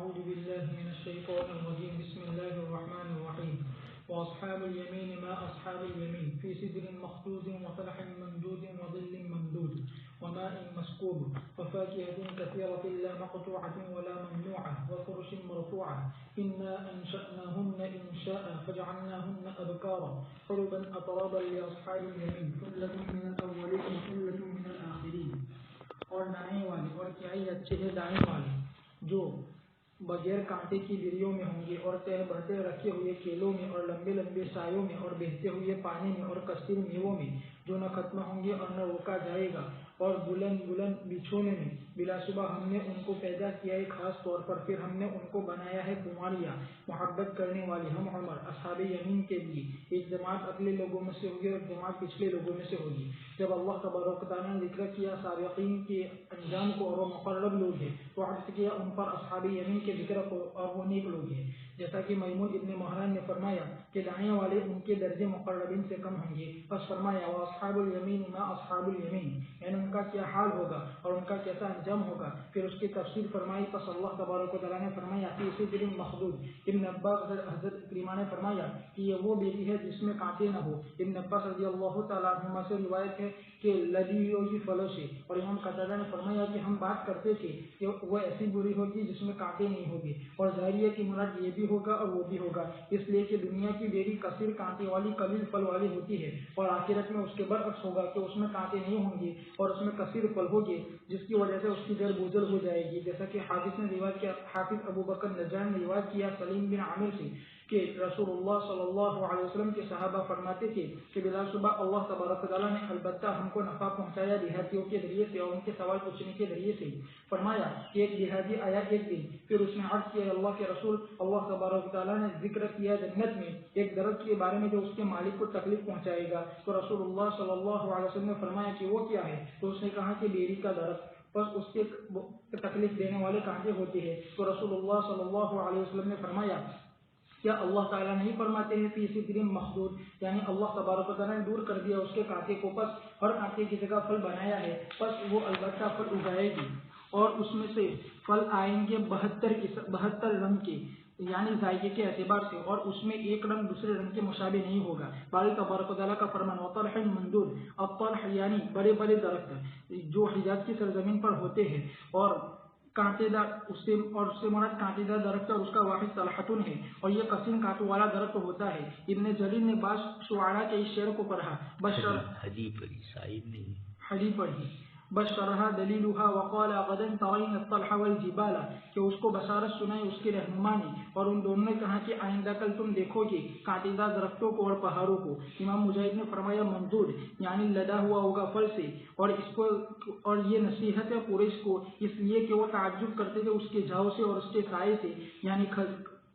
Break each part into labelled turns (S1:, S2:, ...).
S1: أعوذ بالله من الشيطان الرجيم بسم الله الرحمن الرحيم وأصحاب اليمين ما أصحاب اليمين في سدر مخضود وطلح ممدود وظل ممدود وماء مسكوب وفاكهة كثيرة لا مقطوعة ولا ممنوعة وفرش مرفوعة إنا أنشأناهن إنشاء فجعلناهن أبكارا عربا أترابا لأصحاب اليمين ثلة من الأولين وثلة من الآخرين. اور دائیں والے اور کیا ہی اچھے ہیں دائیں والے جو بغیر کانٹے کی دریوں میں ہوں گے اور تہ بہتے رکھے ہوئے کیلوں میں اور لمبے لمبے سایوں میں اور بہتے ہوئے پانی میں اور کثیر میووں میں جو نہ ختم ہوں گے اور نہ روکا جائے گا اور بلند بلند بچھونے میں. بلا شبہ ہم نے ان کو پیدا کیا ہے خاص طور پر پھر ہم نے ان کو بنایا ہے کماریاں محبت کرنے والی ہم عمر اصحاب یمین کے لیے. ایک جماعت اگلے لوگوں میں سے ہوگی اور جماعت پچھلے لوگوں میں سے ہوگی. جب اللہ تبارک و تعالیٰ نے ذکر کیا سابقین کے انجام کو اور وہ مقرب لوگ ہیں تو عرض کیا ان پر اصحاب یمین کے ذکر کو اور وہ نیک لوگ ہیں. جیسا کہ میمون ابن مہران نے فرمایا کہ دائیں والے ان کے درجے مقربین سے کم ہوں گے. بس فرمایا واصحاب الیمین ما اصحاب الیمین یعنی ان کا کیا حال ہوگا اور ان کا کیسا انجام ہوگا. پھر اس کی تفسیر فرمائی. پس اللہ تبارک و تعالیٰ نے فرمایا فی سدر مخضود. ابن عباس حضرت اکرمہ نے فرمایا کہ یہ وہ بیری ہے جس میں کانٹے نہ ہو. ابن عباس رضی اللہ تعالیٰ عنہما سے روایت ہے کہ لدی ہوگی پھلوں سے. اور امام قتادہ نے فرمایا کہ ہم بات کرتے تھے کہ وہ ایسی بری ہوگی جس میں کانٹے نہیں ہوگی. اور ظاہر ہے کہ مراد یہ بھی ہوگا اور وہ بھی ہوگا اس لیے کہ دنیا کی بیری کثیر کانٹے والی قلیل پھل والی ہوتی ہے اور آخرت میں اس کے برعکس ہوگا کہ اس میں کانٹے نہیں ہوں گے اور اس میں کثیر پھل ہوگے جس کی وجہ سے اس کی جڑ بوجھل ہو جائے گی. جیسا کہ حافظ نے روایت کیا حافظ ابو بکر نجان نے روایت کیا سلیم بن عامر سے کہ رسول اللہ صلی اللہ علیہ وسلم کے صحابہ فرماتے تھے کہ بلا شبہ اللہ تبارک و تعالیٰ نے البتہ ہم کو نفع پہنچایا دیہاتیوں کے ذریعے سے اور ان کے سوال پوچھنے کے ذریعے سے. فرمایا کہ ایک دیہاتی آیا ایک دن پھر اس نے عرض کیا اللہ کے رسول اللہ تبارک و تعالیٰ نے ذکر کیا جنت میں ایک درخت کے بارے میں جو اس کے مالک کو تکلیف پہنچائے گا. تو رسول اللہ صلی اللہ علیہ وسلم نے فرمایا کہ وہ کیا ہے. تو اس نے کہا کہ بیری کا درخت. بس اس کے تکلیف دینے والے کانٹے ہوتے ہیں. تو رسول اللہ صلی اللہ علیہ وسلم نے فرمایا کیا اللہ تعالیٰ نہیں فرماتے ہیں فی سدر مخضود یعنی اللہ تبارک و تعالیٰ نے دور کر دیا اس کے کانٹے کو پس ہر کانٹے کی جگہ پھل بنایا ہے. پس وہ البتہ پھل اگائے گی اور اس میں سے پھل آئیں گے 72 رنگ کے یعنی ذائقے کے اعتبار سے اور اس میں ایک رنگ دوسرے رنگ کے مشابہ نہیں ہوگا. باری تبارک و تعالیٰ کا فرمان وطلح ممدود. اب طلح یعنی بڑے بڑے درخت جو حجاز کی سرزمین پر ہوتے ہیں اور کانٹے دار اس سے مراد کانٹے دار درخت اور اس کا واحد طلحتن ہے اور یہ قسیم کانٹوں والا درخت ہوتا ہے. ابن جریر نے بعض شعراء کے اس شعر کو پڑھا حدی پڑھی بشرها دلیلها وقال غدا ترین الطلح والجبال کہ اس کو بشارت سنائی اس کے رہنما نے اور ان دونوں نے کہا کہ آئندہ کل تم دیکھو گے کانٹے دار درختوں کو اور پہاڑوں کو. امام مجاہد نے فرمایا ممدود یعنی لدا ہوا ہوگا پھل سے اور اس کو اور یہ نصیحت ہے قریش کو اس لیے کہ وہ تعجب کرتے تھے اس کے جھاؤ سے اور اس کے سائے سے یعنی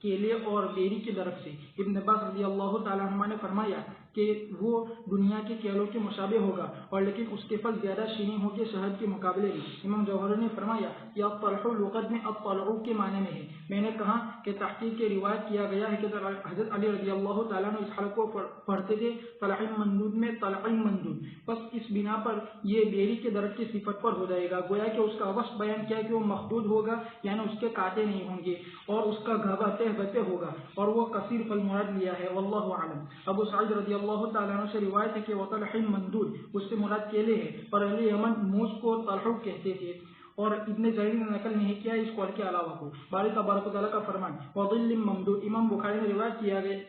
S1: کیلے اور بیری کے درخت سے. ابن عباس رضی اللہ تعالیٰ عنہ نے فرمایا کہ وہ دنیا کے کیلوں کے مشابہ ہوگا اور لیکن اس کے پھل زیادہ شیریں ہوں گے شہد کے مقابلے میں. امام جوہری نے فرمایا کہ الطلح لغت میں الطلع کے معنی میں ہے. میں نے کہا کہ تحقیق کے روایت کیا گیا ہے کہ حضرت علی رضی اللہ تعالیٰ نے اس حلق کو پڑھتے تھے طلح ممدود میں طلع ممدود. بس اس بنا پر یہ بیری کے درخت کی صفت پر ہو جائے گا. گویا کہ اس کا وصف بیان کیا کہ وہ مخدود ہوگا یعنی اس کے کانٹے نہیں ہوں گے اور اس کا گھاوا تہبتے ہوگا اور وہ کثیر پھل مراد لیا ہے. واللہ اعلم. ابو سعید رضی اللہ تعالیٰ عنہ سے روایت ہے کہ وہ طلح ممدود اس سے مراد کیلے ہے اور اہل یمن موز کو طلح کہتے تھے اور ابن جریر نے نقل نہیں کیا اس قول کے علاوہ کو. باری تبارک و تعالیٰ کا فرمان وظل ممدود. امام بخاری نے روایت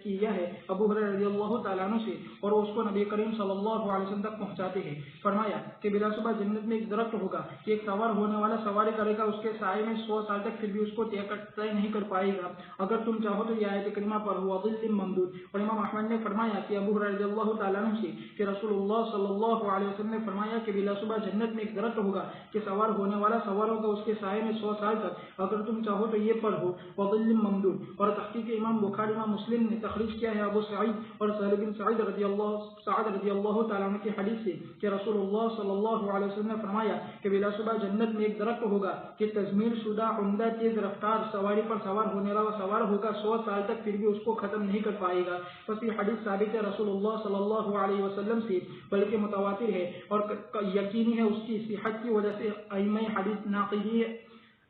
S1: کیا ہے ابو ہریرہ رضی اللہ تعالیٰ عنہ سے اور وہ اس کو نبی کریم صلی اللہ علیہ وسلم تک پہنچاتے ہیں. فرمایا کہ بلا شبہ جنت میں ایک درخت ہوگا کہ ایک سوار ہونے والا سواری کرے گا اس کے سائے میں 100 سال تک پھر بھی اس کو طے نہیں کر پائے گا. اگر تم چاہو تو یہ آیت کریمہ پڑھو وظل ممدود. اور امام احمد نے فرمایا کہ ابو ہریرہ رضی اللہ تعالیٰ عنہ سے کہ رسول اللہ صلی اللہ علیہ وسلم نے فرمایا کہ بلا شبہ جنت میں ایک درخت ہوگا کہ سوار ہونے والا سوار ہوگا اس کے سائے میں 100 سال تک. اگر تم چاہو تو یہ پڑھو وظل ممدود. اور تحقیق امام بخاری امام مسلم نے تخریج کیا ہے ابو سعید اور سہل بن سعید رضی اللہ تعالیٰ عنہ کی حدیث سے کہ رسول اللہ صلی اللہ علیہ وسلم نے فرمایا کہ بلا شبہ جنت میں ایک درخت ہوگا کہ تضمیر شدہ عمدہ تیز رفتار سواری پر سوار ہونے والا سوار ہوگا 100 سال تک پھر بھی اس کو ختم نہیں کر پائے گا. بس یہ حدیث ثابت ہے رسول اللہ صلی اللہ علیہ وسلم سے بلکہ متواتر ہے اور یقینی ہے اس کی صحت کی وجہ سے ائمہ حدیث ناقدی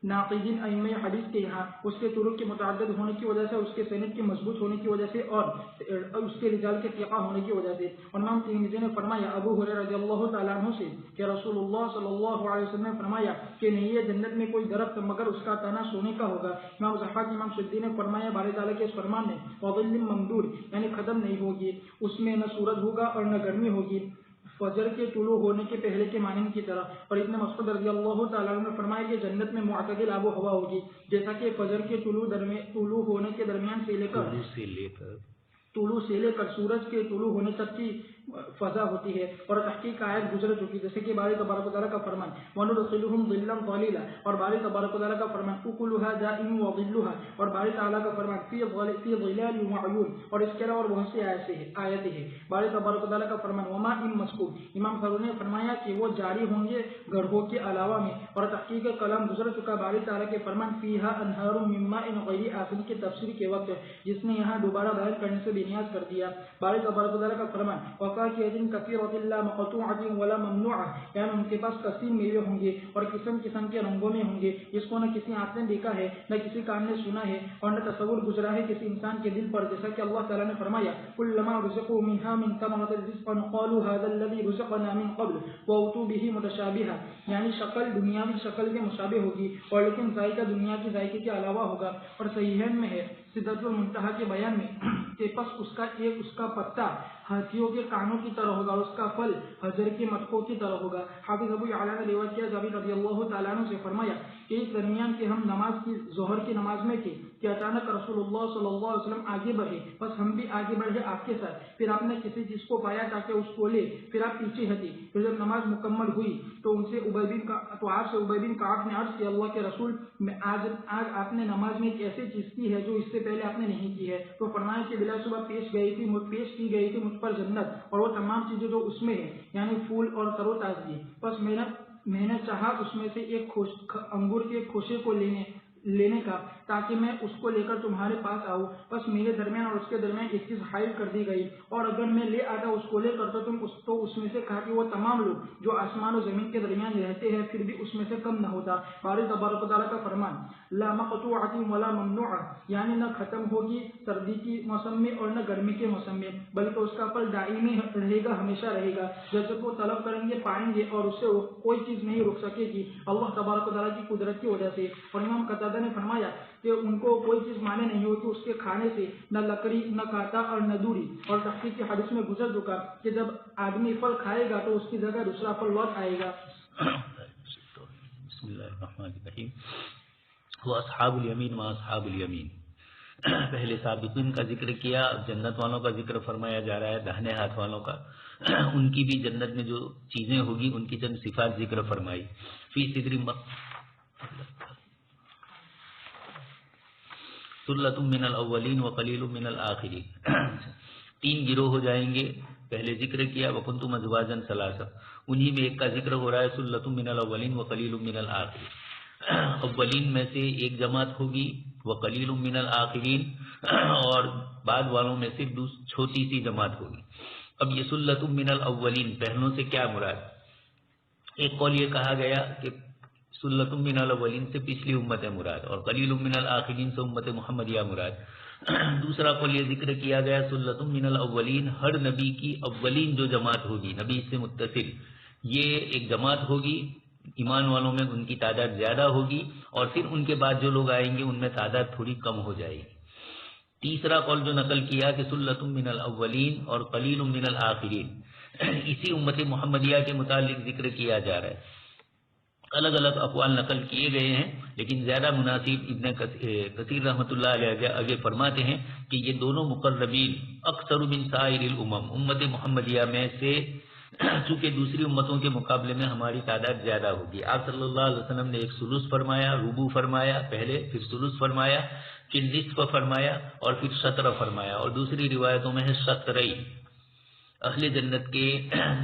S1: ناقدین ائمہ حدیث کے یہاں اس کے طرق کے متعدد ہونے کی وجہ سے، اس کے سند کے مضبوط ہونے کی وجہ سے اور اس کے رجال کے ثقہ ہونے کی وجہ سے. اور امام ترمذی نے فرمایا ابو ہریرہ رضی اللہ تعالیٰ عنہ سے کہ رسول اللہ صلی اللہ علیہ وسلم نے فرمایا کہ نہیں ہے جنت میں کوئی درخت مگر اس کا تنا سونے کا ہوگا. امام ضحاک امام سدی نے فرمایا باری تعالیٰ کے اس فرمان میں وظل ممدود یعنی ختم نہیں ہوگی، اس میں نہ سورج ہوگا اور نہ گرمی ہوگی، فجر کے طلوع ہونے کے پہلے کے مانند کی طرح. اور ابن مسعود رضی اللہ تعالیٰ عنہ نے فرمایا کہ جنت میں معتدل آب و ہوا ہوگی، جیسا کہ فجر کے طلوع ہونے کے درمیان سے لے کر سورج کے طلوع ہونے تک کی فضا ہوتی ہے. اور تحقیق آیت گزر چکی جیسے کہ باری تبارک و تعالیٰ کا فرمان وَنُدْخِلُهُمْ ظِلًّا ظَلِيلًا، اور باری تبارک و تعالیٰ کا فرمان أُكُلُهَا دَائِمٌ وَظِلُّهَا، اور باری تعالیٰ کا فرمان فِي ظِلَالٍ وَعُيُونٍ، اور اس کے علاوہ اور بہت سی آیتیں ہیں. باری تبارک و تعالیٰ کا فرمان وَمَاءٍ مَّسْكُوبٍ، امام فاروق نے فرمایا کہ وہ جاری ہوں گے گڑھوں کے علاوہ میں. اور تحقیق کلام گزر چکا باری تعالیٰ کے فرمان فِيهَا أَنْهَارٌ مِّن مَّاءٍ غَيْرِ آسِنٍ کی تفسیر کے وقت جس نے یہاں دوبارہ بیان کرنے سے بے نیاز کر دیا. باری تبارک و تعالیٰ کا فرمان وَفَاكِهَةٍ كَثِيرَةٍ لَّا مَقْطُوعَةٍ وَلَا مَمْنُوعَةٍ، یعنی ان کے پاس کثیر میوے ہوں گے اور قسم قسم کے رنگوں میں ہوں گے جس کو نہ کسی آنکھ نے دیکھا ہے نہ کسی کان نے سنا ہے اور نہ تصور گزرا ہے کسی انسان کے دل پر. جیسا کہ اللہ تعالیٰ نے فرمایا كُلَّمَا رُزِقُوا مِنْهَا مِن ثَمَرَةٍ رِزْقًا قَالُوا هَٰذَا الَّذِي رُزِقْنَا مِن قَبْلُ وَأُتُوا بِهِ مُتَشَابِهًا، یعنی شکل دنیاوی شکل میں مشابہ ہوگی اور لیکن ذائقہ دنیا کی ذائقے کے علاوہ ہوگا. اور صحیحین میں ہے سدرۃ المنتہا کے بیان میں کہ پس اس کا پتا ہاتھیوں کے کانوں کی طرح ہوگا اور اس کا پھل حجر کے مٹکوں کی طرح ہوگا. حافظ ابو یعلا نے روایت کیا جابر رضی اللہ تعالیٰ عنہ سے فرمایا کہ اس درمیان کہ ہم ظہر کی نماز میں تھے کہ اچانک رسول اللہ صلی اللہ علیہ وسلم آگے بڑھے، بس ہم بھی آگے بڑھے آپ کے ساتھ. پھر آپ نے کسی چیز کو پایا تاکہ اس کو لے، پھر آپ پیچھے ہٹے. پھر جب نماز مکمل ہوئی تو آپ سے ابی بن کعب نے عرض کیا اللہ کے رسول آج آپ نے نماز میں ایک ایسی چیز کی ہے جو اس سے پہلے آپ نے نہیں کی ہے. تو فرمایا کہ بلا صبح پیش کی گئی تھی مجھ پر جنت اور وہ تمام چیزیں جو اس میں ہیں یعنی پھول اور تر و تازگی. بس میں نے چاہا اس میں سے ایک انگور کے خوشے کو لینے کا تاکہ میں اس کو لے کر تمہارے پاس آؤں. بس میرے درمیان اور اس کے درمیان ایک چیز حائل کر دی گئی اور اگر میں لے آتا اس کو لے کر تو اس میں سے کہا کہ وہ تمام لوگ جو آسمان و زمین کے درمیان رہتے ہیں پھر بھی اس میں سے کم نہ ہوتا. باری تبارک و تعالیٰ کا فرمان لا مقطوعۃ ولا ممنوعۃ، یعنی نہ ختم ہوگی سردی کی موسم میں اور نہ گرمی کے موسم میں بلکہ اس کا پھل دائمی رہے گا، ہمیشہ رہے گا. جب تک وہ طلب کریں گے پائیں گے اور اس سے کوئی چیز نہیں رک سکے گی اللہ تبارک و تعالیٰ کی قدرت کی وجہ سے. اور امام قتادہ نے فرمایا کہ ان کو کوئی چیز مانے نہیں ہوتی اس کے کھانے سے، نہ لکڑی نہ کانٹا اور نہ دوری. اور تحقیق کے حدیث میں گزر چکا کہ جب آدمی پھل کھائے گا تو اس کی جگہ دوسرا پھل لوٹ آئے گا.
S2: بسم اللہ الرحمن الرحیم. اصحاب الیمین ما اصحاب الیمین، پہلے سابقین کا ذکر کیا، اب جنت والوں کا ذکر فرمایا جا رہا ہے، داہنے ہاتھ والوں کا. ان کی بھی جنت میں جو چیزیں ہوگی ان کی چند صفات ذکر فرمائی. فی صدر ثلۃ من الاولین وقلیل من الآخرین. 3 گروہ ہو جائیں گے، پہلے ذکر کیا وکنتم ازواجا ثلاثہ، انہی میں ایک کا ذکر ہو رہا ہے ثلۃ من الاولین وقلیل من الآخرین. اولین میں سے ایک جماعت ہوگی وقلیل من الآخرین، اور بعد والوں میں سے چھوٹی سی جماعت ہوگی. اب یہ ثلۃ من الاولین پہلوں سے کیا مراد؟ ایک قول یہ کہا گیا کہ ثلۃ من الاولین سے پچھلی امت مراد اور قلیل من الآخرین سے امت محمدیہ مراد. دوسرا قول یہ ذکر کیا گیا ثلۃ من الاولین، ہر نبی کی اولین جو جماعت ہوگی نبی سے متصل، یہ ایک جماعت ہوگی، ایمان والوں میں ان کی تعداد زیادہ ہوگی اور پھر ان کے بعد جو لوگ آئیں گے ان میں تعداد تھوڑی کم ہو جائے گی. تیسرا قول جو نقل کیا کہ ثلۃ من الاولین اور قلیل من الآخرین، اسی امت محمدیہ کے متعلق ذکر کیا جا رہا ہے. الگ الگ اقوال نقل کیے گئے ہیں لیکن زیادہ مناسب ابن کثیر رحمۃ اللہ علیہ آگے فرماتے ہیں کہ یہ دونوں مقربین اکثر من سائر الامم، امت محمدیہ میں سے چونکہ دوسری امتوں کے مقابلے میں ہماری تعداد زیادہ ہوگی. آپ صلی اللہ علیہ وسلم نے ایک ثلث فرمایا، ربع فرمایا پہلے، پھر ثلث فرمایا، پھر نصف فرمایا اور پھر شطر فرمایا، اور دوسری روایتوں میں ہے شطرئی. اہل جنت کے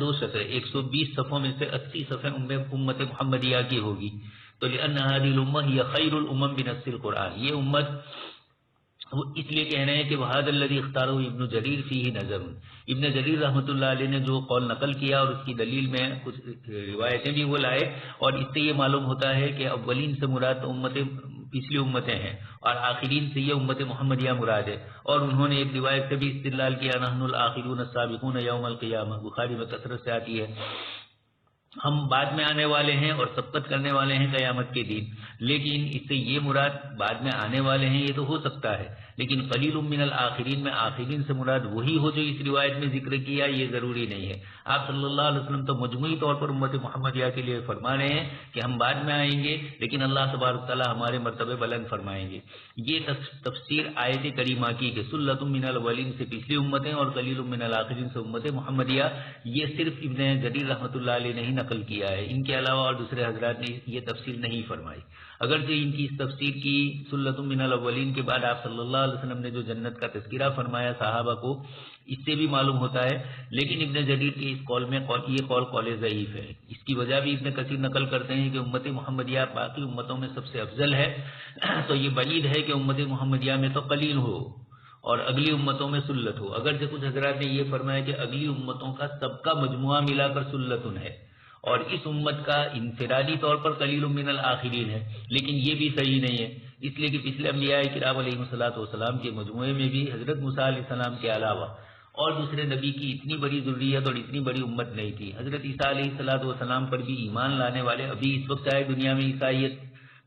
S2: 2 شطر 120 صفوں میں سے 80 صفیں امت محمدیہ کی ہوگی. تو لأن هذه الامہ ہی خیر الامم بنص القرآن، یہ امت وہ اس لیے کہہ رہے ہیں کہ وہذا الذی اختارہ ابن جریر فیہ نظر، ابن جریر رحمۃ اللہ علیہ نے جو قول نقل کیا اور اس کی دلیل میں کچھ روایتیں بھی وہ لائے، اور اس سے یہ معلوم ہوتا ہے کہ اولین سے مراد پچھلی امتیں ہیں اور آخرین سے یہ امت محمدیہ مراد ہے. اور انہوں نے ایک روایت سے بھی استدلال کیا، نحن الآخرون السابقون یوم القیامہ، بخاری میں کثرت سے آتی ہے، ہم بعد میں آنے والے ہیں اور سبقت کرنے والے ہیں قیامت کے دن. لیکن اس سے یہ مراد بعد میں آنے والے ہیں یہ تو ہو سکتا ہے، لیکن قلیل من الآخرین میں آخرین سے مراد وہی ہو جو اس روایت میں ذکر کیا، یہ ضروری نہیں ہے. آپ صلی اللہ علیہ وسلم تو مجموعی طور پر امت محمدیہ کے لیے فرما رہے ہیں کہ ہم بعد میں آئیں گے، لیکن اللہ تبارک تعالیٰ ہمارے مرتبے بلند فرمائیں گے. یہ تفسیر آیت کریمہ کی کہ سلۃ من الاولین سے پچھلی امتیں اور قلیل من الآخرین سے امت محمدیہ، یہ صرف ابن جریر رحمۃ اللہ علیہ نے ہی نقل کیا ہے، ان کے علاوہ اور دوسرے حضرات نے یہ تفسیر نہیں فرمائی. اگرچہ ان کی اس تفسیر کی سلۃ من الاولین کے بعد آپ صلی اللہ علیہ وسلم نے جو جنت کا تذکرہ فرمایا صحابہ کو، اس سے بھی معلوم ہوتا ہے، لیکن ابن جریر کے اس قول میں یہ قول ضعیف ہے. اس کی وجہ بھی ابن کثیر نقل کرتے ہیں کہ امت محمدیہ باقی امتوں میں سب سے افضل ہے، تو یہ بعید ہے کہ امت محمدیہ میں تو قلیل ہو اور اگلی امتوں میں سلت ہو. اگرچہ کچھ حضرات نے یہ فرمایا کہ اگلی امتوں کا سب کا مجموعہ ملا کر سلتن ہے اور اس امت کا انفرادی طور پر قلیل من الآخرین ہے، لیکن یہ بھی صحیح نہیں ہے، اس لیے کہ پچھلے انبیاء کرام علیہ الصلوۃ والسلام کے مجموعے میں بھی حضرت موسیٰ علیہ السلام کے علاوہ اور دوسرے نبی کی اتنی بڑی ذریت اور اتنی بڑی امت نہیں تھی. حضرت عیسیٰ علیہ الصلوۃ والسلام پر بھی ایمان لانے والے ابھی اس وقت چاہے دنیا میں عیسائیت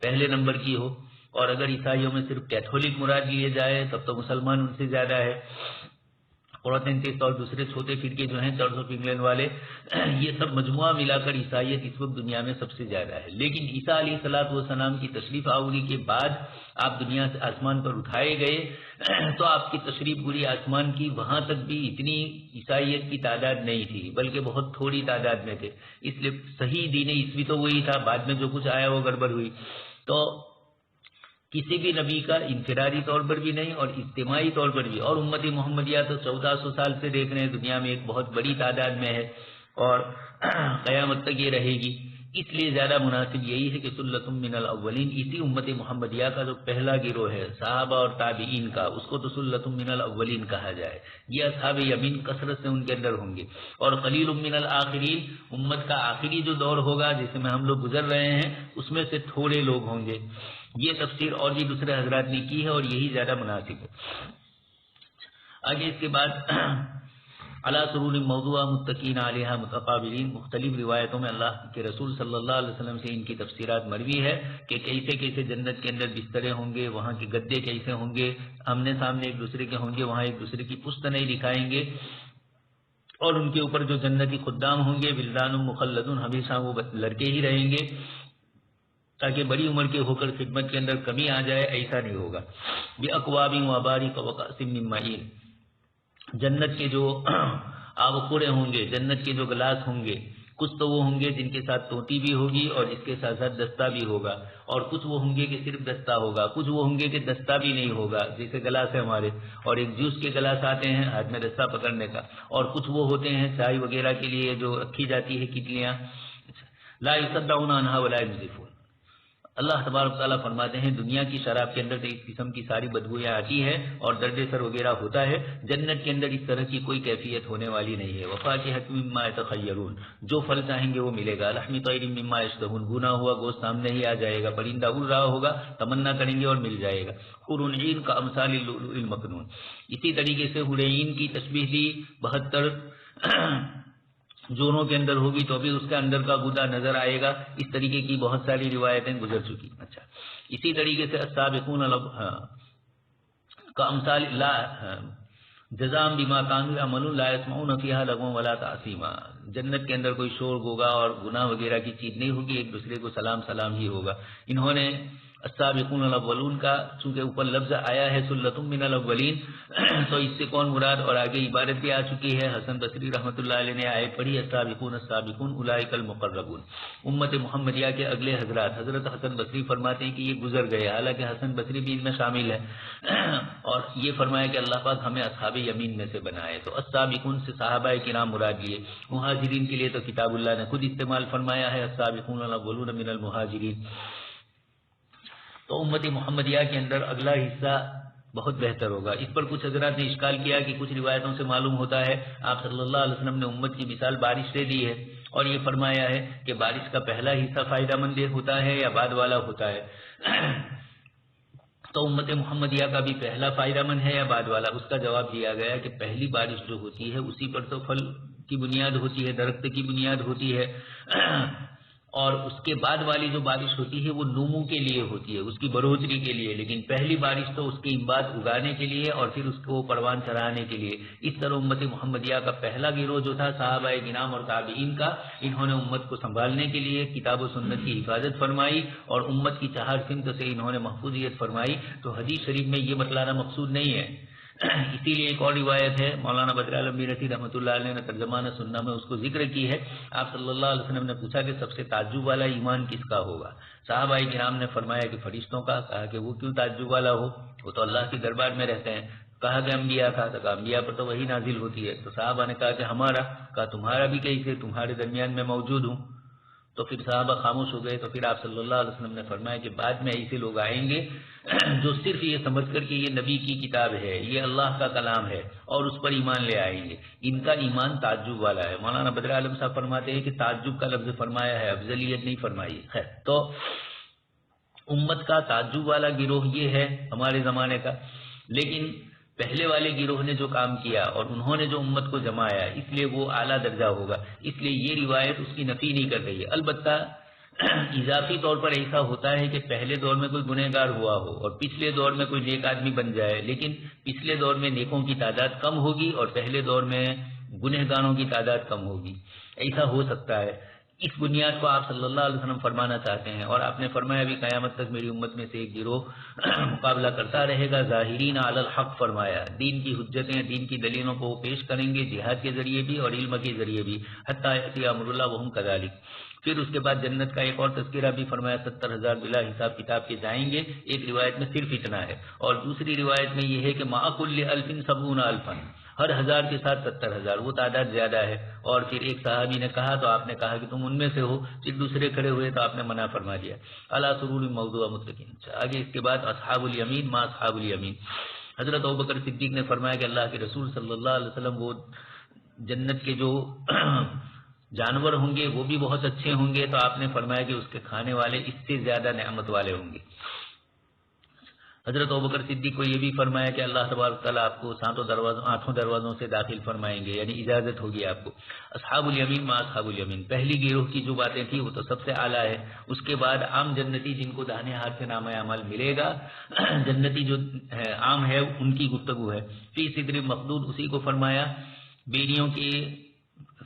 S2: پہلے نمبر کی ہو، اور اگر عیسائیوں میں صرف کیتھولک مراد لیے جائے تب تو مسلمان ان سے زیادہ ہے. پروٹسٹنٹ اور دوسرے چھوٹے فرقے جو ہیں چرچ آف انگلینڈ والے، یہ سب مجموعہ ملا کر عیسائیت اس وقت دنیا میں سب سے زیادہ ہے. لیکن عیسیٰ علیہ الصلوۃ والسلام کی تشریف آوری کے بعد آپ دنیا سے آسمان پر اٹھائے گئے تو آپ کی تشریف گری آسمان کی، وہاں تک بھی اتنی عیسائیت کی تعداد نہیں تھی بلکہ بہت تھوڑی تعداد میں تھے. اس لیے صحیح دین عیسوی تو وہی تھا، بعد میں جو کچھ آیا وہ گڑبڑ ہوئی. تو کسی بھی نبی کا انفرادی طور پر بھی نہیں اور اجتماعی طور پر بھی، اور امت محمدیہ تو 1400 سال سے دیکھ رہے ہیں دنیا میں ایک بہت بڑی تعداد میں ہے اور قیامت تک یہ رہے گی. اس لیے زیادہ مناسب یہی ہے کہ سلۃ من الاولین، اسی امت محمدیہ کا جو پہلا گروہ ہے صحابہ اور تابعین کا، اس کو تو سلۃ من الاولین کہا جائے. یہ اصحاب یمین کثرت سے ان کے اندر ہوں گے، اور قلیل من الآخرین امت کا آخری جو دور ہوگا جس میں ہم لوگ گزر رہے ہیں اس میں سے تھوڑے لوگ ہوں گے. یہ تفسیر اور بھی دوسرے حضرات نے کی ہے اور یہی زیادہ مناسب ہے. آگے اس کے بعد علی سرور موضوع متقین علیہا متقابلین، مختلف روایتوں میں اللہ کے رسول صلی اللہ علیہ وسلم سے ان کی تفسیرات مروی ہے کہ کیسے کیسے جنت کے اندر بسترے ہوں گے، وہاں کے گدے کیسے ہوں گے، آمنے سامنے ایک دوسرے کے ہوں گے، وہاں ایک دوسرے کی پشت نہیں دکھائیں گے، اور ان کے اوپر جو جنتی خدام ہوں گے ولدان مخلدون، ہمیشہ وہ لڑکے ہی رہیں گے تاکہ بڑی عمر کے ہو کر خدمت کے اندر کمی آ جائے، ایسا نہیں ہوگا. بِأَكْوَابٍ وَأَبَارِيقَ وَكَأْسٍ مِّن مَّعِينٍ، جنت کے جو آبخورے ہوں گے، جنت کے جو گلاس ہوں گے، کچھ تو وہ ہوں گے جن کے ساتھ توتی بھی ہوگی اور اس کے ساتھ ساتھ دستہ بھی ہوگا، اور کچھ وہ ہوں گے کہ صرف دستہ ہوگا، کچھ وہ ہوں گے کہ دستہ بھی نہیں ہوگا جیسے گلاس ہے ہمارے، اور ایک جوس کے گلاس آتے ہیں ہاتھ میں دستہ پکڑنے کا، اور کچھ وہ ہوتے ہیں چائے وغیرہ کے لیے جو رکھی جاتی ہے کٹلیاں. لا يصدعون عنها ولا ينزفون. اللہ تبارک تعالیٰ فرماتے ہیں دنیا کی شراب کے اندر تو اس قسم کی ساری بدبوئیں آتی ہے اور درد سر وغیرہ ہوتا ہے، جنت کے اندر اس طرح کی کوئی کیفیت ہونے والی نہیں ہے. وفاکہۃ مما یتخیرون، جو پھل چاہیں گے وہ ملے گا. لحم طیر مما یشتہون، بھنا ہوا گوشت سامنے ہی آ جائے گا، پرندہ اڑ رہا ہوگا تمنا کریں گے اور مل جائے گا. حور عین کا امثال اللؤلؤ المکنون، اسی طریقے سے حور عین کی تشبیہ بھی 72 جونوں کے اندر ہوگی تو بھی اس کے اندر کا گودا نظر آئے گا. اس طریقے کی بہت ساری روایتیں گزر چکی. اچھا، اسی طریقے سے السابقون کا امثال جزاء بما كانوا يعملون لا يسمعون فيها لغوا ولا تأثیما، جنت کے اندر کوئی شور گوگا اور گناہ وغیرہ کی چیز نہیں ہوگی، ایک دوسرے کو سلام سلام ہی ہوگا. انہوں نے السابقون الاولون کا چونکہ اوپر لفظ آیا ہے سلۃ من الاولین تو اس سے کون مراد، اور آگے عبارت بھی آ چکی ہے. حسن بصری رحمۃ اللہ علیہ نے آیت پڑھی السابقون السابقون اولئک المقربون. امت محمدیہ کے اگلے حضرات، حضرت حسن بصری فرماتے ہیں کہ یہ گزر گئے، حالانکہ حسن بصری بھی ان میں شامل ہے، اور یہ فرمایا کہ اللہ پاک ہمیں اصحاب یمین میں سے بنائے. تو السابقون سے صحابہ کرام مراد لیے. مہاجرین کے لیے تو کتاب اللہ نے خود استعمال فرمایا ہے السابقون الاولون من المہاجرین. تو امت محمدیہ کے اندر اگلا حصہ بہت بہتر ہوگا۔ اس پر کچھ حضرات نے اشکال کیا کہ کچھ روایتوں سے معلوم ہوتا ہے آپ صلی اللہ علیہ وسلم نے امت کی مثال بارش سے دی ہے اور یہ فرمایا ہے کہ بارش کا پہلا حصہ فائدہ مند ہوتا ہے یا بعد والا ہوتا ہے، تو امت محمدیہ کا بھی پہلا فائدہ مند ہے یا بعد والا؟ اس کا جواب دیا گیا کہ پہلی بارش جو ہوتی ہے اسی پر تو پھل کی بنیاد ہوتی ہے، درخت کی بنیاد ہوتی ہے، اور اس کے بعد والی جو بارش ہوتی ہے وہ نمو کے لیے ہوتی ہے، اس کی بڑھوتری کے لیے، لیکن پہلی بارش تو اس کی امداد اگانے کے لیے اور پھر اس کو پروان چڑھانے کے لیے۔ اس طرح امت محمدیہ کا پہلا گروہ جو تھا صحابہ کرام اور تابعین کا، انہوں نے امت کو سنبھالنے کے لیے کتاب و سنت کی حفاظت فرمائی اور امت کی چہار سمت سے انہوں نے محفوظیت فرمائی۔ تو حدیث شریف میں یہ بتلانا مقصود نہیں ہے، اسی لیے ایک اور روایت ہے، مولانا بدر عالم میرٹھی رحمۃ اللہ علیہ نے ترجمہ سننا میں اس کو ذکر کی ہے۔ آپ صلی اللہ علیہ وسلم نے پوچھا کہ سب سے تعجب والا ایمان کس کا ہوگا؟ صحابہ کرام نے فرمایا کہ فرشتوں کا۔ کہا کہ وہ کیوں تعجب والا ہو، وہ تو اللہ کے دربار میں رہتے ہیں۔ کہا کہ انبیاء کا، تو انبیاء پر تو وہی نازل ہوتی ہے۔ تو صحابہ نے کہا کہ ہمارا، کہا تمہارا بھی کیسے، تمہارے درمیان میں موجود ہوں۔ تو پھر صحابہ خاموش ہو گئے۔ تو پھر آپ صلی اللہ علیہ وسلم نے فرمایا کہ بعد میں ایسے لوگ آئیں گے جو صرف یہ سمجھ کر کہ یہ نبی کی کتاب ہے، یہ اللہ کا کلام ہے اور اس پر ایمان لے آئیں گے، ان کا ایمان تعجب والا ہے۔ مولانا بدر عالم صاحب فرماتے ہیں کہ تعجب کا لفظ فرمایا ہے، افضلیت نہیں فرمائی ہے۔ تو امت کا تعجب والا گروہ یہ ہے ہمارے زمانے کا، لیکن پہلے والے گروہ نے جو کام کیا اور انہوں نے جو امت کو جمایا، اس لیے وہ اعلیٰ درجہ ہوگا۔ اس لیے یہ روایت اس کی نفی نہیں کر رہی ہے۔ البتہ اضافی طور پر ایسا ہوتا ہے کہ پہلے دور میں کوئی گنہگار ہوا ہو اور پچھلے دور میں کوئی نیک آدمی بن جائے، لیکن پچھلے دور میں نیکوں کی تعداد کم ہوگی اور پہلے دور میں گنہگاروں کی تعداد کم ہوگی، ایسا ہو سکتا ہے۔ اس بنیاد کو آپ صلی اللہ علیہ وسلم فرمانا چاہتے ہیں، اور آپ نے فرمایا بھی قیامت تک میری امت میں سے ایک گروہ مقابلہ کرتا رہے گا، ظاہرین علی الحق فرمایا، دین کی حجتیں، دین کی دلیلوں کو وہ پیش کریں گے جہاد کے ذریعے بھی اور علم کے ذریعے بھی، حتی یأتی امر اللہ وہم کذالک۔ پھر اس کے بعد جنت کا ایک اور تذکرہ بھی فرمایا، 70,000 بلا حساب کتاب کے جائیں گے۔ ایک روایت میں صرف اتنا ہے، اور دوسری روایت میں یہ ہے کہ مع کل الف 70,000، ہر 1000 کے ساتھ 70,000، وہ تعداد زیادہ ہے۔ اور پھر ایک صحابی نے کہا تو آپ نے کہا کہ تم ان میں سے ہو، پھر دوسرے کھڑے ہوئے تو آپ نے منع فرما دیا۔ علی سرور موضوع متقین۔ آگے اس کے بعد اصحاب الیمین ما اصحاب الیمین۔ حضرت ابوبکر صدیق نے فرمایا کہ اللہ کے رسول صلی اللہ علیہ وسلم وہ جنت کے جو جانور ہوں گے وہ بھی بہت اچھے ہوں گے، تو آپ نے فرمایا کہ اس کے کھانے والے اس سے زیادہ نعمت والے ہوں گے۔ حضرت ابوبکر صدیق کو یہ بھی فرمایا کہ اللہ تبارک تعالیٰ آپ کو 8 دروازوں سے داخل فرمائیں گے، یعنی اجازت ہوگی آپ کو۔ اصحاب الیمین ما اصحاب الیمین، پہلی گروہ کی جو باتیں تھیں وہ تو سب سے اعلیٰ ہے۔ اس کے بعد عام جنتی جن کو داہنے ہاتھ سے نامہ اعمال ملے گا، جنتی جو عام ہے ان کی گفتگو ہے۔ فی سدر مخضود، اسی کو فرمایا بیریوں کے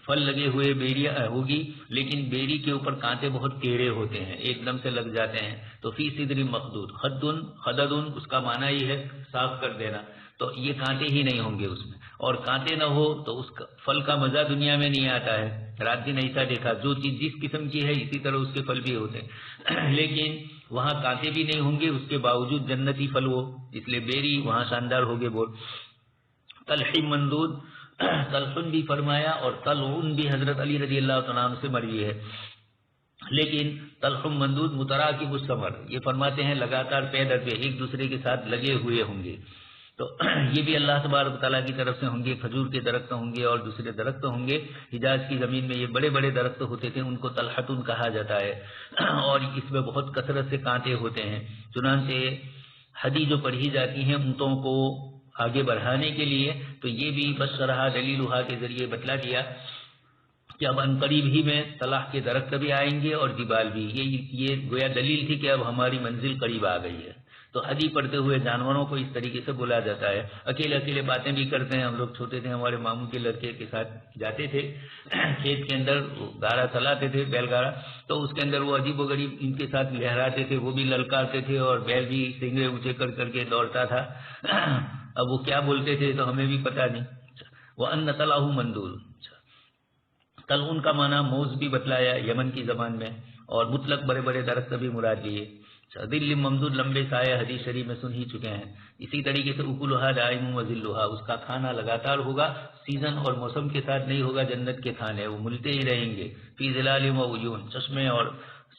S2: پھل لگے ہوئے بیری ہوگی، لیکن بیری کے اوپر کانٹے بہت ٹیڑھے ہوتے ہیں، ایک دم سے لگ جاتے ہیں۔ تو فی صدر مخضود، خدد اس کا معنی ہی ہے صاف کر دینا، تو یہ کانٹے ہی نہیں ہوں گے اس میں، اور کانٹے نہ ہو تو اس پھل کا مزہ دنیا میں نہیں آتا ہے۔ رات دن ایسا دیکھا، جو چیز جس قسم کی ہے اسی طرح اس کے پھل بھی ہوتے ہیں، لیکن وہاں کانٹے بھی نہیں ہوں گے، اس کے باوجود جنتی پھل ہو، اس لیے بیری وہاں شاندار ہوگے۔ بول طلح مندود، طلحن بھی فرمایا اور طلعن بھی حضرت علی رضی اللہ تعالیٰ عنہ سے مروی ہے، لیکن طلح مندود متراکب الثمر، یہ فرماتے ہیں لگاتار پے در پہ ایک دوسرے کے ساتھ لگے ہوئے ہوں گے، تو یہ بھی اللہ تبارک تعالیٰ کی طرف سے ہوں گے۔ کھجور کے درخت ہوں گے اور دوسرے درخت ہوں گے۔ حجاز کی زمین میں یہ بڑے بڑے درخت ہوتے تھے، ان کو طلحتن کہا جاتا ہے، اور اس میں بہت کثرت سے کانٹے ہوتے ہیں۔ چنانچہ حدیث جو پڑھی جاتی ہیں اونٹوں کو آگے بڑھانے کے لیے، تو یہ بھی بشرہ دلیلہ کے ذریعے بتلا دیا کہ اب ان قریب ہی میں طلح کے درخت بھی آئیں گے اور جبال بھی، یہ گویا دلیل تھی کہ اب ہماری منزل قریب آ گئی ہے۔ تو حدیث پڑھتے ہوئے جانوروں کو اس طریقے سے بولا جاتا ہے۔ اکیلے اکیلے باتیں بھی کرتے ہیں، ہم لوگ چھوٹے تھے، ہمارے ماموں کے لڑکے کے ساتھ جاتے تھے کھیت کے اندر، گاڑا چلاتے تھے، بیل گاڑا، تو اس کے اندر وہ عجیب و غریب ان کے ساتھ لہراتے تھے، وہ بھی للکارتے تھے اور بیل بھی سنگڑے اونچے کر کر کے دوڑتا تھا۔ اب وہ کیا بولتے تھے تو ہمیں بھی پتہ نہیں۔ وَأَنَّ طَلْعَهُ مَنْدُورٌ، طلعن کا معنی موز بھی بتلایا یمن کی زبان میں، اور مطلق بڑے بڑے درخت بھی مراد لیے۔ ظل ممدود، لمبے سایہ، حدیث شریف میں سن ہی چکے ہیں۔ اسی طریقے سے اکلھا دائم وذلھا، اس کا کھانا لگاتار ہوگا، سیزن اور موسم کے ساتھ نہیں ہوگا۔ جنت کے کھانے وہ ملتے ہی رہیں گے۔ فی ظلال و عیون، چشمے اور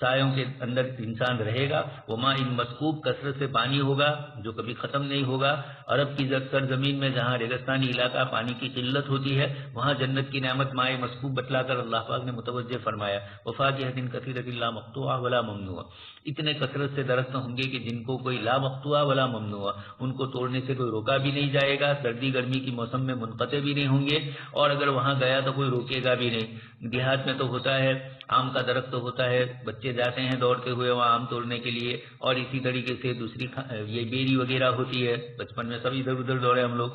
S2: سایوں کے اندر انسان رہے گا. وما ان مسکوب کثرت سے پانی ہوگا جو کبھی ختم نہیں ہوگا. عرب کی سرزمین میں جہاں ریگستانی علاقہ پانی کی قلت ہوتی ہے وہاں جنت کی نعمت مائع مسکوب بتلا کر اللہ پاک نے متوجہ فرمایا. وفاکہۃ کثیرۃ لا مقطوعہ ولا ممنوعہ. اتنے کثرت سے درخت ہوں گے کہ جن کو کوئی لا مقطوعہ ولا ممنوعہ ان کو توڑنے سے کوئی روکا بھی نہیں جائے گا. سردی گرمی کی موسم میں منقطع بھی نہیں ہوں گے اور اگر وہاں گیا تو کوئی روکے گا بھی نہیں. دیہات میں تو ہوتا ہے آم کا درخت تو ہوتا ہے, بچے جاتے ہیں دوڑتے ہوئے وہاں آم توڑنے کے لیے, اور اسی طریقے سے دوسری یہ بیری وغیرہ ہوتی ہے, بچپن میں سب ادھر ادھر دوڑے ہم لوگ,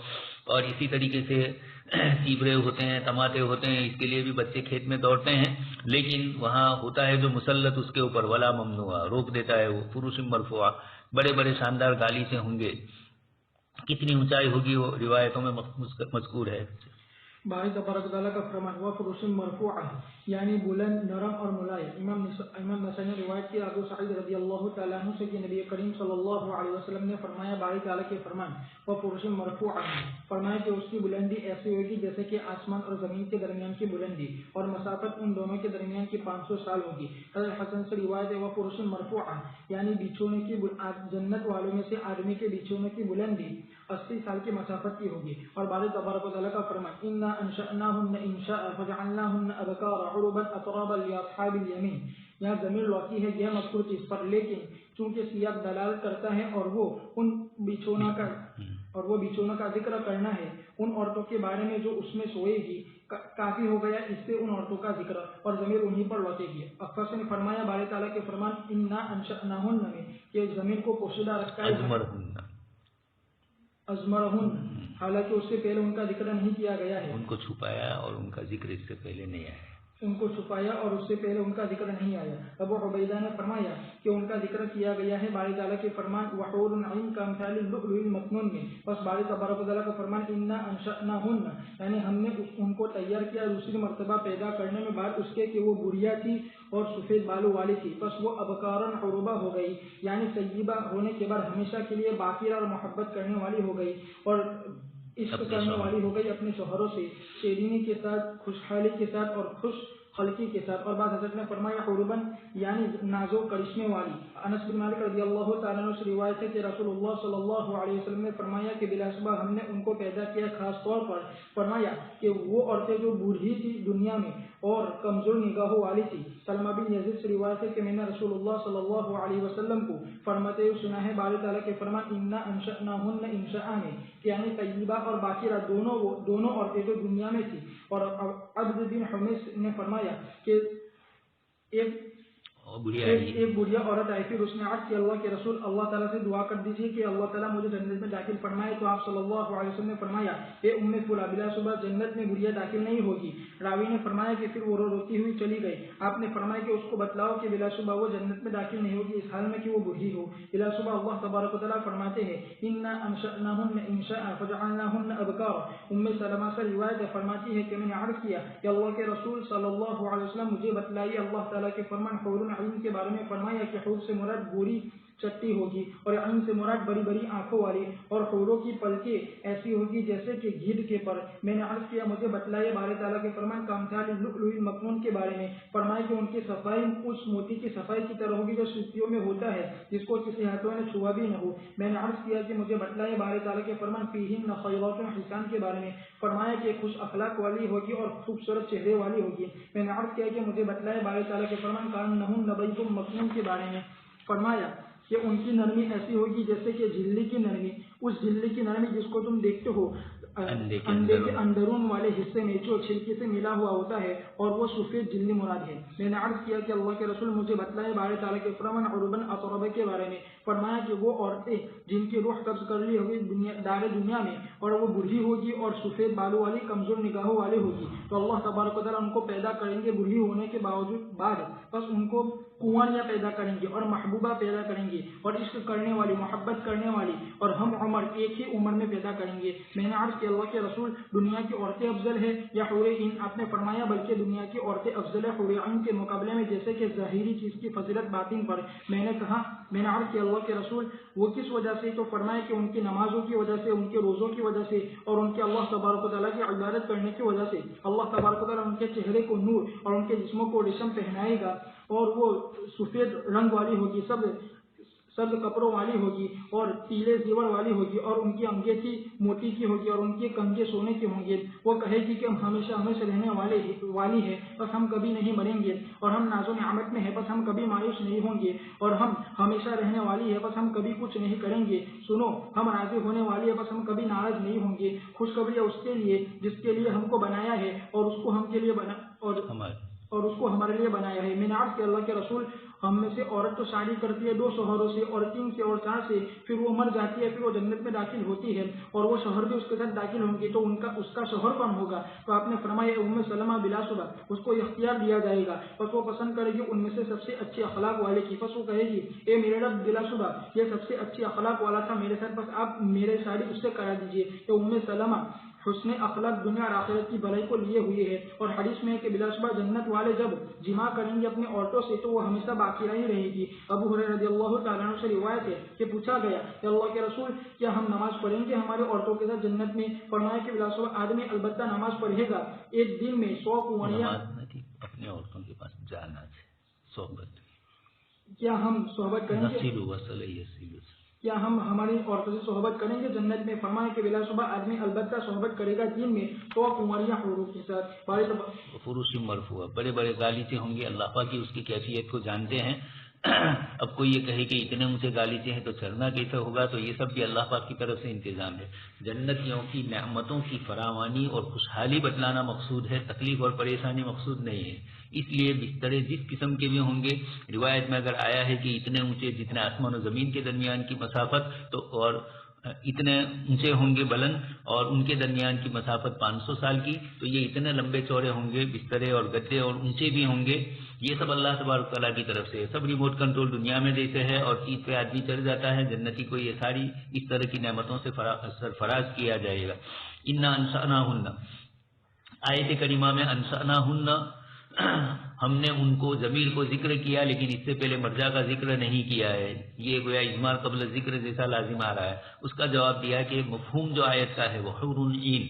S2: اور اسی طریقے سے سیبرے ہوتے ہیں, ٹماٹے ہوتے ہیں, اس کے لیے بھی بچے کھیت میں دوڑتے ہیں. لیکن وہاں ہوتا ہے جو مسلط اس کے اوپر ولا ممنوع روک دیتا ہے, وہ فروش مرفوعہ بڑے بڑے شاندار گالی سے ہوں گے. کتنی اونچائی ہوگی وہ روایتوں میں مذکور ہے.
S1: باری تبارک تعالیٰ کا فرمان وفرش مرفوعہ یعنی بلند نرم اور ملائم. امام نسائی نے روایت کی ابو سعید رضی اللہ تعالیٰ عنہ سے کہ نبی کریم صلی اللہ علیہ وسلم نے فرمایا باری تعالیٰ کے فرمان وفرش مرفوعہ فرمایا کہ اس کی بلندی ایسی ہوگی جیسے کہ آسمان اور زمین کے درمیان کی بلندی, اور مسافت ان دونوں کے درمیان کی 500 سال ہوگی. حضرت حسن سے روایت ہے وفرش مرفوعہ یعنی بچھونے کی جنت والوں میں سے آدمی کے بچھونے کی بلندی 80 سال کی مسافت کی ہوگی. اور باری تبارک تعالیٰ کا فرمان انشأناهن انشاء فجعلناهن ابکارا عربا اترابا لاصحاب الیمین. یہاں ضمیر لوٹی ہے یہ مذکور چیز پر, لیکن چونکہ سیاق دلالت کرتا ہے اور وہ بچھونا کا ذکر کرنا ہے ان عورتوں کے بارے میں جو اس میں سوئے گی, کافی ہو گیا اس سے ان عورتوں کا ذکر, اور ضمیر انہی پر لوٹے گی. اقبال نے فرمایا باری تعالیٰ کے فرمان انا انشأناهن میں کہ زمین کو پوشیدہ رکھا ہے ازمرہن, حالانکہ اس سے پہلے ان کا ذکر نہیں کیا گیا ہے.
S2: ان کو چھپایا اور ان کا ذکر اس سے پہلے نہیں آیا.
S1: ان کو چھپایا اور اس سے پہلے ان کا ذکر نہیں آیا. ابو عبیدہ نے فرمایا کہ ان کا ذکر کیا گیا ہے باری تعالیٰ کے فرمان وحور عین کامثال اللؤلؤ المکنون میں. بس باری تبارک و تعالیٰ کا فرمان انا انشأناهن یعنی ہم نے ان کو تیار کیا دوسری مرتبہ پیدا کرنے میں بعد اس کے کہ وہ بڑھیا تھی اور سفید بالوں والی تھی. بس وہ ابکارن عروبہ ہو گئی یعنی طیبہ ہونے کے بعد ہمیشہ کے لیے باقیرہ اور محبت کرنے والی ہو گئی اور عشق کرنے والی ہو گئی اپنے شوہروں سے شیرینی کے ساتھ, خوشحالی کے ساتھ اور خوش خلقی کے ساتھ. اور بعد حضرت نے فرمایا عربن یعنی نازو کرشمے والی. انس بن مالک رضی اللہ تعالیٰ عنہ سے روایت ہے کہ رسول اللہ صلی اللہ علیہ وسلم نے فرمایا کہ بلا شبہ ہم نے ان کو پیدا کیا خاص طور پر فرمایا کہ وہ عورتیں جو بوڑھی تھی دنیا میں اور کمزور نگاہوں والی تھی. سلمہ بن یزید سے روایت ہے کہ میں نے رسول اللہ صلی اللہ علیہ وسلم کو فرماتے ہوئے سنا ہے باری تعالیٰ کے فرمان انا انشأناهن انشاء میں یعنی طیبہ اور باقیرہ دونوں عورتیں جو دنیا میں تھی. اور عبد بن حمیس نے فرمایا کہ ایک بڑھیا عورت آئی, پھر اس نے عرض کیا اللہ کے رسول اللہ تعالیٰ سے دعا کر دیجیے کہ اللہ تعالیٰ مجھے جنت میں داخل فرمائے. تو آپ صلی اللہ علیہ وسلم نے فرمایا اے ام فلا بلا صبح جنت میں بڑھیا داخل نہیں ہوگی. راوی نے فرمایا کہ پھر وہ روتی ہوئی چلی گئی. آپ نے فرمایا کہ اس کو بتلاؤ کہ بلا صبح وہ جنت میں داخل نہیں ہوگی اس حال میں کہ وہ بوڑھی ہو. بلا صبح اللہ تبارک و تعالیٰ فرماتے ہیں انا انشأناهن انشاء فجعلناهن ابکارا. ام سلمہ سے روایت فرماتی ہے کہ میں نے عرض کیا کہ اللہ کے رسول صلی اللہ علیہ وسلم مجھے بتلائیے اللہ تعالیٰ کے فرمان حور عین کے بارے میں. فرمایا کہ حور سے مراد گوری چٹی ہوگی اور عین سے مراد بڑی بڑی آنکھوں والی, اور حوروں کی پلکیں ایسی ہوگی جیسے کہ گھیڑ کے پر. میں نے عرض کیا مجھے بتلائے باری تعالیٰ کے فرمان کامثال اللؤلؤ المکنون کے بارے میں. فرمایا کہ ان کی صفائی اس موتی کی صفائی کی طرح ہوگی جو سوتیوں میں ہوتا ہے جس کو کسی ہاتھوں نے چھوا بھی نہ ہو. میں نے عرض کیا کہ مجھے بتلائے باری تعالیٰ کے فرمان فیہن خیرات حسان کے بارے میں. فرمایا کہ خوش اخلاق والی ہوگی اور خوبصورت چہرے والی ہوگی. میں نے عرض کیا کہ مجھے بتلائے باری تعالیٰ کے فرمان کانہن بیت مکنون کے بارے میں. فرمایا کہ ان کی نرمی ایسی ہوگی جیسے کہ جھلی کی نرمی, اس جھلی کی نرمی جس کو تم دیکھتے ہو انڈے کے اندرون والے حصے میں جو چھلکے سے ملا ہوا ہوتا ہے, اور وہ سفید جلدی مراد ہے. میں نے عرض کیا کہ اللہ کے رسول مجھے بتلائے باری تعالیٰ کے فرمان عربن اطربہ کے بارے میں. فرمایا کہ وہ عورتیں جن کی روح قبض کر لی ہوگی دار دنیا میں اور وہ بوڑھی ہوگی اور سفید بالوں والی کمزور نگاہوں والی ہوگی, تو اللہ تبارک و تعالیٰ ان کو پیدا کریں گے بوڑھی ہونے کے بعد بس ان کو کنواریاں پیدا کریں گے اور محبوبہ پیدا کریں گے اور عشق کرنے والی محبت کرنے والی اور ہم عمر ایک ہی عمر میں پیدا کریں گے. میں نے عرض کہ اللہ کے رسول دنیا کی عورتیں افضل ہے یا حور عین؟ آپ نے فرمایا بلکہ دنیا کی عورتیں افضل ہے حور عین کے مقابلے میں, جیسے کہ ظاہری چیز کی فضیلت باطن پر. میں نے عرض کہ اللہ کے رسول وہ کس وجہ سے؟ تو فرمایا کہ ان کی نمازوں کی وجہ سے, ان کے روزوں کی وجہ سے اور ان کے اللہ تبارک و تعالیٰ کی عبادت کرنے کی وجہ سے. اللہ تبارک و تعالیٰ ان کے چہرے کو نور اور ان کے جسموں کو ریشم پہنائے گا اور وہ سفید رنگ والی ہوگی، سبز کپڑوں والی ہوگی اور پیلے زیور والی ہوگی، اور ان کی انگیٹھی موتی کی ہوگی اور ان کے کنگے سونے کے ہوں گے۔ وہ کہے گی کہ ہم ہمیشہ ہمیشہ رہنے والی ہے، بس ہم کبھی نہیں مریں گے، اور ہم ناز و نعمت میں ہے، بس ہم کبھی مایوس نہیں ہوں گے، اور ہم ہمیشہ رہنے والی ہے، بس ہم کبھی کچھ نہیں کریں گے۔ سنو، ہم راضی ہونے والی ہے، بس ہم کبھی ناراض نہیں ہوں گے۔ خوشخبری ہے اس کے لیے جس کے لیے ہم کو بنایا ہے اور اس کو ہم کے لیے اور اس کو ہمارے لیے بنایا ہے۔ میں نے عرض کیا اللہ کے رسول، ہم میں سے عورت تو شادی کرتی ہے 2 شوہروں سے اور 3 سے اور 4 سے، پھر وہ مر جاتی ہے، پھر وہ جنت میں داخل ہوتی ہے اور وہ شوہر بھی اس کے ساتھ داخل ہوں گے، تو اس کا شوہر کون ہوگا؟ تو آپ نے فرمایا ام سلمہ بلا شبہ، اس کو اختیار دیا جائے گا، بس وہ پسند کرے گی ان میں سے سب سے اچھے اخلاق والے کی۔ بس وہ کہے گی اے میرے رب، بلا شبہ یہ سب سے اچھی اخلاق والا تھا میرے ساتھ، بس آپ میرے شادی اس سے کرا دیجیے۔ کہ ام سلمہ حسن اخلاق دنیا اور آخرت کی بھلائی کو لیے ہوئے ہے، اور حدیث میں ہے کہ بلا شبہ جنت والے جب جمع کریں گے اپنی عورتوں سے تو وہ ہمیشہ باقی رہی رہے گی۔ ابو ہریرہ رضی اللہ تعالیٰ عنہ سے روایت ہے کہ پوچھا گیا کہ اللہ کے رسول، کیا ہم نماز پڑھیں گے ہمارے عورتوں کے ساتھ جنت میں؟ فرمایا کہ بلا شبہ آدمی البتہ نماز پڑھے گا، ایک دن میں 100 کنوریاں
S2: اپنے عورتوں کے پاس جانا ہے، صحبت،
S1: کیا ہم صحبت کریں گے؟ کیا ہم ہماری عورتوں سے صحبت کریں گے جنت میں؟ فرمایا کہ بلا شبہ آدمی البتہ صحبت کرے گا دین میں 100 کنوریاں حوروں کے ساتھ۔
S2: فروش مرفوع، بڑے بڑے گالیچے ہوں گے، اللہ پاک کی اس کی کیفیت کو جانتے ہیں۔ اب کوئی یہ کہے کہ اتنے اونچے گالیچے ہیں تو چڑھنا کیسے ہوگا؟ تو یہ سب بھی اللہ پاک کی طرف سے انتظام ہے۔ جنتیوں کی نعمتوں کی فراوانی اور خوشحالی بتلانا مقصود ہے، تکلیف اور پریشانی مقصود نہیں ہے۔ اس لیے بسترے جس قسم کے بھی ہوں گے، روایت میں اگر آیا ہے کہ اتنے اونچے جتنے آسمان و زمین کے درمیان کی مسافت، تو اور اتنے اونچے ہوں گے بلند، اور ان کے درمیان کی مسافت 500 سال کی، تو یہ اتنے لمبے چوڑے ہوں گے بسترے اور گدے، اور اونچے بھی ہوں گے۔ یہ سب اللہ تبارک تعالیٰ کی طرف سے ہے، سب ریموٹ کنٹرول دنیا میں جیسے ہے اور چیز پہ آدمی چڑھ جاتا ہے، جنتی کو یہ ساری اس طرح کی نعمتوں سے سرفراز کیا جائے گا۔ انا انشأناہن، آیت کریمہ میں انشأناہن ہم نے ان کو ضمیر کو ذکر کیا، لیکن اس سے پہلے مرجع کا ذکر نہیں کیا ہے، یہ گویا اجمال قبل ذکر جیسا لازم آ رہا ہے۔ اس کا جواب دیا کہ مفہوم جو آیت کا ہے وہ حور عین،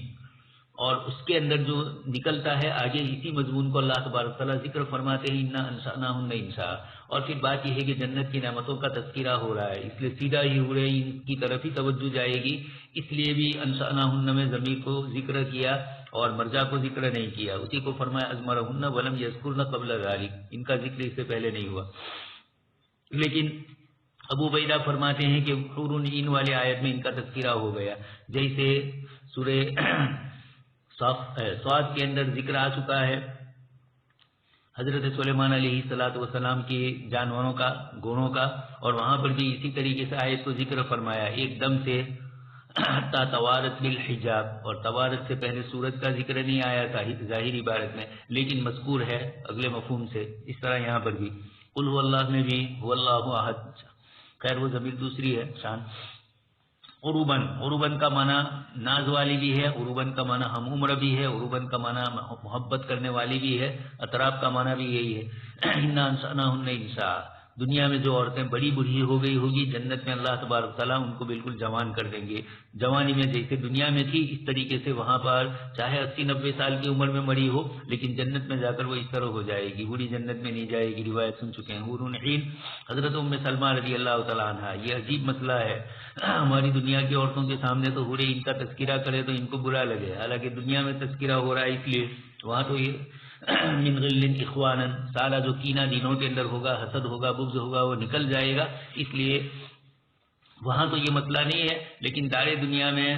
S2: اور اس کے اندر جو نکلتا ہے آگے اسی مضمون کو اللہ تبارک تعالیٰ ذکر فرماتے ہیں انا انشأناہن انشاء، اور پھر بات یہ ہے کہ جنت کی نعمتوں کا تذکرہ ہو رہا ہے، اس لیے سیدھا ہی حور عین کی طرف ہی توجہ جائے گی، اس لیے بھی انشأناہن میں ضمیر کو ذکر کیا اور مرجع کو ذکر نہیں کیا۔ اسی کو فرمایا ازمرہن ولم یذکرن قبل ذلک، ان کا ذکر اس سے پہلے نہیں ہوا۔ لیکن ابو عبیدہ فرماتے ہیں کہ حور عین والے آیت میں ان کا تذکرہ ہو گیا، جیسے سورہ صاد کے اندر ذکر آ چکا ہے حضرت سلیمان علیہ السلام کے جانوروں کا، گھوڑوں کا، اور وہاں پر بھی اسی طریقے سے آیت کو ذکر فرمایا ایک دم سے حتی توارت بالحجاب، اور توارت سے پہلے سورت کا ذکر نہیں آیا تھا ظاہری عبارت میں، لیکن مذکور ہے اگلے مفہوم سے۔ اس طرح یہاں پر بھی قل هو اللہ میں بھی هو اللہ احد، خیر وہ ضمیر دوسری ہے شان۔ عروبن، عروبن کا معنی ناز والی بھی ہے، عروبن کا معنی ہم عمر بھی ہے، عروبن کا معنی محبت کرنے والی بھی ہے، اطراف کا معنی بھی یہی ہے۔ انا انشأناہن انشاء، دنیا میں جو عورتیں بڑی بوڑھی ہو گئی ہوگی، جنت میں اللہ تبارک تعالیٰ ان کو بالکل جوان کر دیں گے، جوانی میں جیسے دنیا میں تھی اس طریقے سے وہاں پر چاہے 80-90 سال کی عمر میں مری ہو، لیکن جنت میں جا کر وہ اس طرح ہو جائے گی، بوڑھی جنت میں نہیں جائے گی، روایت سن چکے ہیں۔ حور عین، حضرت ام سلمہ رضی اللہ تعالیٰ عنہ، یہ عجیب مسئلہ ہے، ہماری دنیا کی عورتوں کے سامنے تو حور عین کا تذکرہ کرے تو ان کو برا لگے، حالانکہ دنیا میں تذکرہ ہو رہا ہے اس لیے وہاں تو یہ من غل اخوانا، سارا جو کینہ دینوں کے اندر ہوگا، حسد ہوگا، بغض ہوگا، وہ نکل جائے گا، اس لیے وہاں تو یہ مسئلہ نہیں ہے، لیکن دار دنیا میں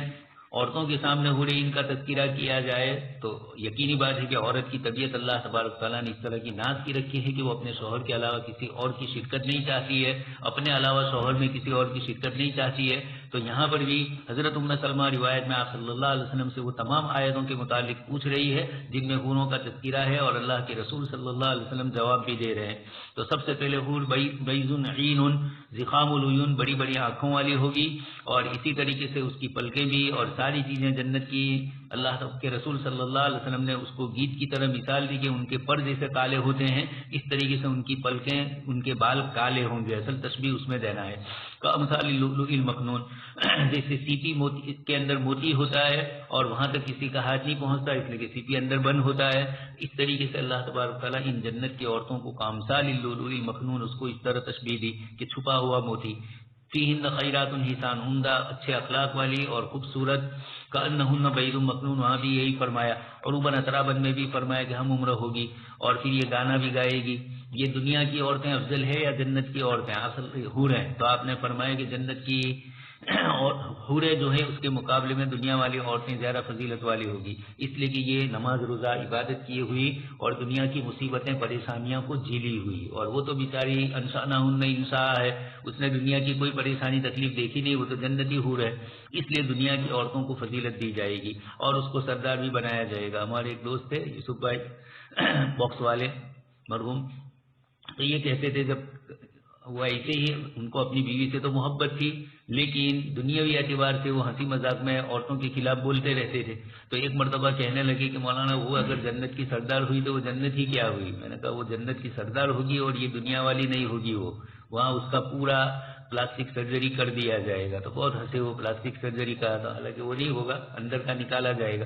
S2: عورتوں کے سامنے حور عین کا تذکرہ کیا جائے تو یقینی بات ہے کہ عورت کی طبیعت اللہ تبارک تعالیٰ نے اس طرح کی ناز کی رکھی ہے کہ وہ اپنے شوہر کے علاوہ کسی اور کی شرکت نہیں چاہتی ہے، اپنے علاوہ شوہر میں کسی اور کی شرکت نہیں چاہتی ہے۔ تو یہاں پر بھی حضرت ام سلمہ روایت میں آپ صلی اللہ علیہ وسلم سے وہ تمام آیتوں کے متعلق پوچھ رہی ہے جن میں حوروں کا تذکرہ ہے، اور اللہ کے رسول صلی اللہ علیہ وسلم جواب بھی دے رہے ہیں۔ تو سب سے پہلے حور بیض عین زخام العیون، بڑی بڑی آنکھوں والی ہوگی، اور اسی طریقے سے اس کی پلکیں بھی اور ساری چیزیں جنت کی اللہ کے رسول صلی اللہ علیہ وسلم نے اس کو گیت کی طرح مثال دی کہ ان کے پر جیسے کالے ہوتے ہیں اس طریقے سے ان کی پلکیں ان کے بال کالے ہوں گے. اصل تشبیہ اس میں دینا ہے. کامثال اللؤلؤ المکنون، جیسے سیپی موتی کے اندر موتی ہوتا ہے اور وہاں تک کسی کا ہاتھ نہیں پہنچتا اس لیے کہ سیپی اندر بند ہوتا ہے، اس طریقے سے اللہ تبارک تعالیٰ ان جنت کی عورتوں کو کامثال اللؤلؤ المکنون اس کو اس طرح تشبیہ دی کہ چھپا ہوا موتی. فیہن خیرات حسان، عمدہ اچھے اخلاق والی اور خوبصورت. کأنہن بید مکنون، وہاں بھی یہی فرمایا. عروبا اترابا میں بھی فرمایا کہ ہم عمر ہوگی اور پھر یہ گانا بھی گائے گی. یہ دنیا کی عورتیں افضل ہے یا جنت کی عورتیں؟ اصل حور ہیں. تو آپ نے فرمایا کہ جنت کی حوریں جو ہیں اس کے مقابلے میں دنیا والی عورتیں زیادہ فضیلت والی ہوگی، اس لیے کہ یہ نماز روزہ عبادت کیے ہوئی اور دنیا کی مصیبتیں پریشانیاں کو جھیلی ہوئی. اور وہ تو بیچاری انشأناہن انشاء ہے، اس نے دنیا کی کوئی پریشانی تکلیف دیکھی نہیں، وہ تو جنتی حور ہے. اس لیے دنیا کی عورتوں کو فضیلت دی جائے گی اور اس کو سردار بھی بنایا جائے گا. ہمارے ایک دوست تھے یوسف بھائی باکس والے مرحوم، تو یہ کہتے تھے جب وہ ایسے ہی ان کو اپنی بیوی سے تو محبت تھی لیکن دنیاوی اعتبار سے وہ ہنسی مذاق میں عورتوں کے خلاف بولتے رہتے تھے. تو ایک مرتبہ کہنے لگے کہ مولانا وہ اگر جنت کی سردار ہوئی تو وہ جنت ہی کیا ہوئی؟ میں نے کہا وہ جنت کی سردار ہوگی اور یہ دنیا والی نہیں ہوگی. وہ وہاں اس کا پورا پلاسٹک سرجری کر دیا جائے گا. تو بہت ہنسے وہ پلاسٹک سرجری کہا تھا، حالانکہ وہ نہیں ہوگا، اندر کا نکالا جائے گا.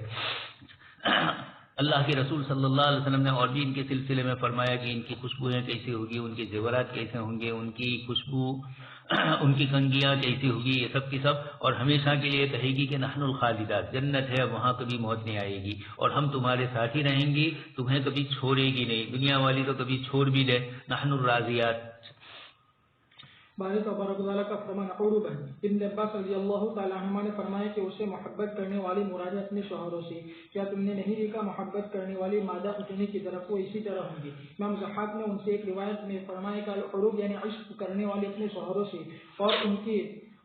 S2: اللہ کے رسول صلی اللہ علیہ وسلم نے اور بھی ان کے سلسلے میں فرمایا کہ ان کی خوشبوئیں کیسی ہوگی، ان کے زیورات کیسے ہوں گے، ان کی خوشبو ان کی کنگیاں کیسی ہوگی، یہ سب کی سب. اور ہمیشہ کے لیے کہے گی کہ نحن الخالدات، جنت ہے وہاں کبھی موت نہیں آئے گی اور ہم تمہارے ساتھ ہی رہیں گی، تمہیں کبھی چھوڑے گی نہیں. دنیا والی تو کبھی چھوڑ بھی دے. نحن الراضیات.
S1: باری تبارک و تعالیٰ کا فرمان عروبا. ابن عباس رضی اللہ تعالیٰ عنہما نے فرمایا کہ اسے محبت کرنے والی مراد اپنے شوہروں سے. کیا تم نے نہیں دیکھا محبت کرنے والی مادہ اٹھنے کی طرف وہ اسی طرح ہوں گی. امام ضحاک نے ان سے ایک روایت میں فرمایا کہ عروب یعنی عشق کرنے والے اپنے شوہروں سے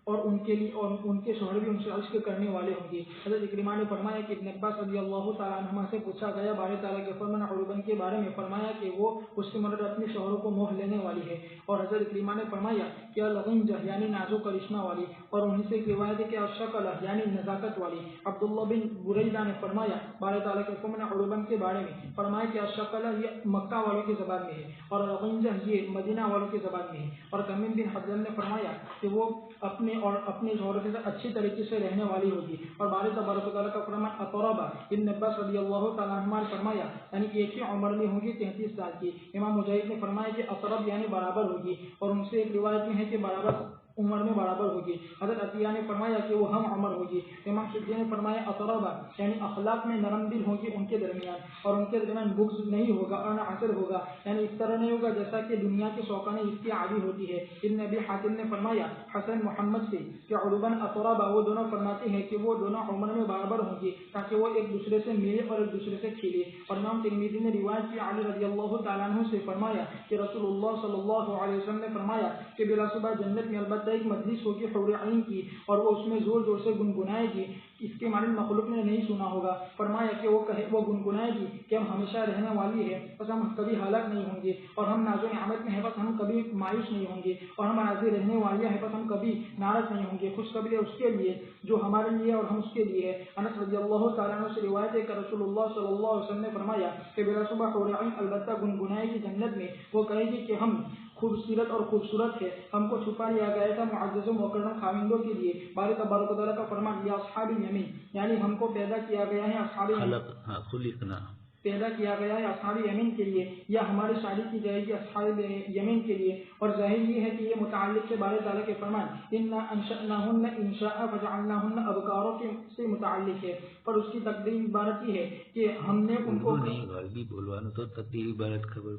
S1: اور ان کے شوہر بھی ان سے عشق کرنے والے ہوں گے. حضرت اکرمہ نے فرمایا کہ ابن عباس رضی اللہ تعالیٰ عنہما سے پوچھا گیا باری تعالیٰ کے فرمان عروبن کے بارے میں، فرمایا کہ وہ اس کی مدد اپنے شوہروں کو موہ لینے والی ہے. اور حضرت اکرمہ نے فرمایا کہ الغنجہ یعنی نازک کرشمہ والی، اور انہیں سے ایک روایت ہے کہ الشکلہ یعنی نزاکت والی. عبداللہ بن بریدہ نے فرمایا باری تعالیٰ کے فرمان عروبن کے بارے میں، فرمایا کہ الشکلہ یہ مکہ والوں کی زبان میں ہے اور الغنجہ یہ مدینہ والوں کی زبان میں ہے. اور تمیم بن حضرت نے فرمایا کہ وہ اپنے شوہر کے ساتھ اچھی طریقے سے رہنے والی ہوگی. اور باری تبارک و تعالیٰ کا فرمان اطربا. ابن عباس رضی اللہ تعالیٰ عنہ نے فرمایا یعنی کہ ایک ہی عمر میں ہوگی 33 سال کی. امام مجاہد نے فرمایا کہ اطرب یعنی برابر ہوگی، اور ان سے ایک روایت میں ہے کہ برابر عمر میں برابر ہوگی. حضرت عطیہ نے فرمایا کہ وہ ہم عمر ہوگی. امام شفیع نے فرمایا اطربا یعنی اخلاق میں نرم دل ہوگی ان کے درمیان، اور ان کے درمیان بغض نہیں ہوگا اور نہ حسد ہوگا، یعنی اس طرح نہیں ہوگا جیسا کہ دنیا کی شوقانیں اس کی عادی ہوتی ہے. ابن ابی حاتم نے فرمایا حسن محمد سے کہ عروبن اطربا، وہ دونوں فرماتے ہیں کہ وہ دونوں عمر میں برابر ہوں گے تاکہ وہ ایک دوسرے سے ملے اور ایک دوسرے سے کھلے. اور امام ترمذی نے روایت کی علی رضی اللہ تعالیٰ عنہ سے فرمایا کہ رسول اللہ صلی اللہ علیہ وسلم نے فرمایا کہ بلا صبح جنت میں البتہ ایک مجلس ہوگی حور عین کی، اور وہ اس میں زور زور سے گنگنائے گی. اس کے معنی مخلوق نے نہیں سنا ہوگا. فرمایا کہ وہ گنگنائے گی کہ ہم ہمیشہ رہنے والی ہے بس ہم کبھی ہلاک نہیں ہوں گے، اور ہم ناز و نعمت میں ہے بس ہم کبھی مایوس نہیں ہوں گے، اور ہم راضی رہنے والی ہے بس ہم کبھی ناراض نہیں ہوں گے. خوشخبری اس کے لیے جو ہمارے لیے اور ہم اس کے لیے ہے. انس رضی اللہ تعالیٰ عنہ سے روایت ہے کہ رسول اللہ صلی اللہ علیہ وسلم نے فرمایا کہ بلا صبح حور عین البتہ گنگنائے گی جنت میں. وہ کہے گی کہ ہم خوبصورت اور خوبصورت ہے، ہم کو چھپا لیا گیا تھا معزز و مکرم خاوندوں کے لیے. باری تبارک و تعالیٰ کا فرمان یا اصحاب الیمین یعنی ہم کو پیدا کیا گیا ہے اصحاب پیدا کیا گیا ہے اصحاب یمین کے لیے، یا ہماری شادی کی جائے گی اصحاب یمین کے لیے. اور ظاہر یہ ہے کہ یہ متعلق سے بارے تعالیٰ کے فرمان انا انشأناہن انشاء فجعلناہن ابکاروں سے متعلق ہے. پر اس کی تقدیر عبارت یہ ہے کہ ہم نے ان کو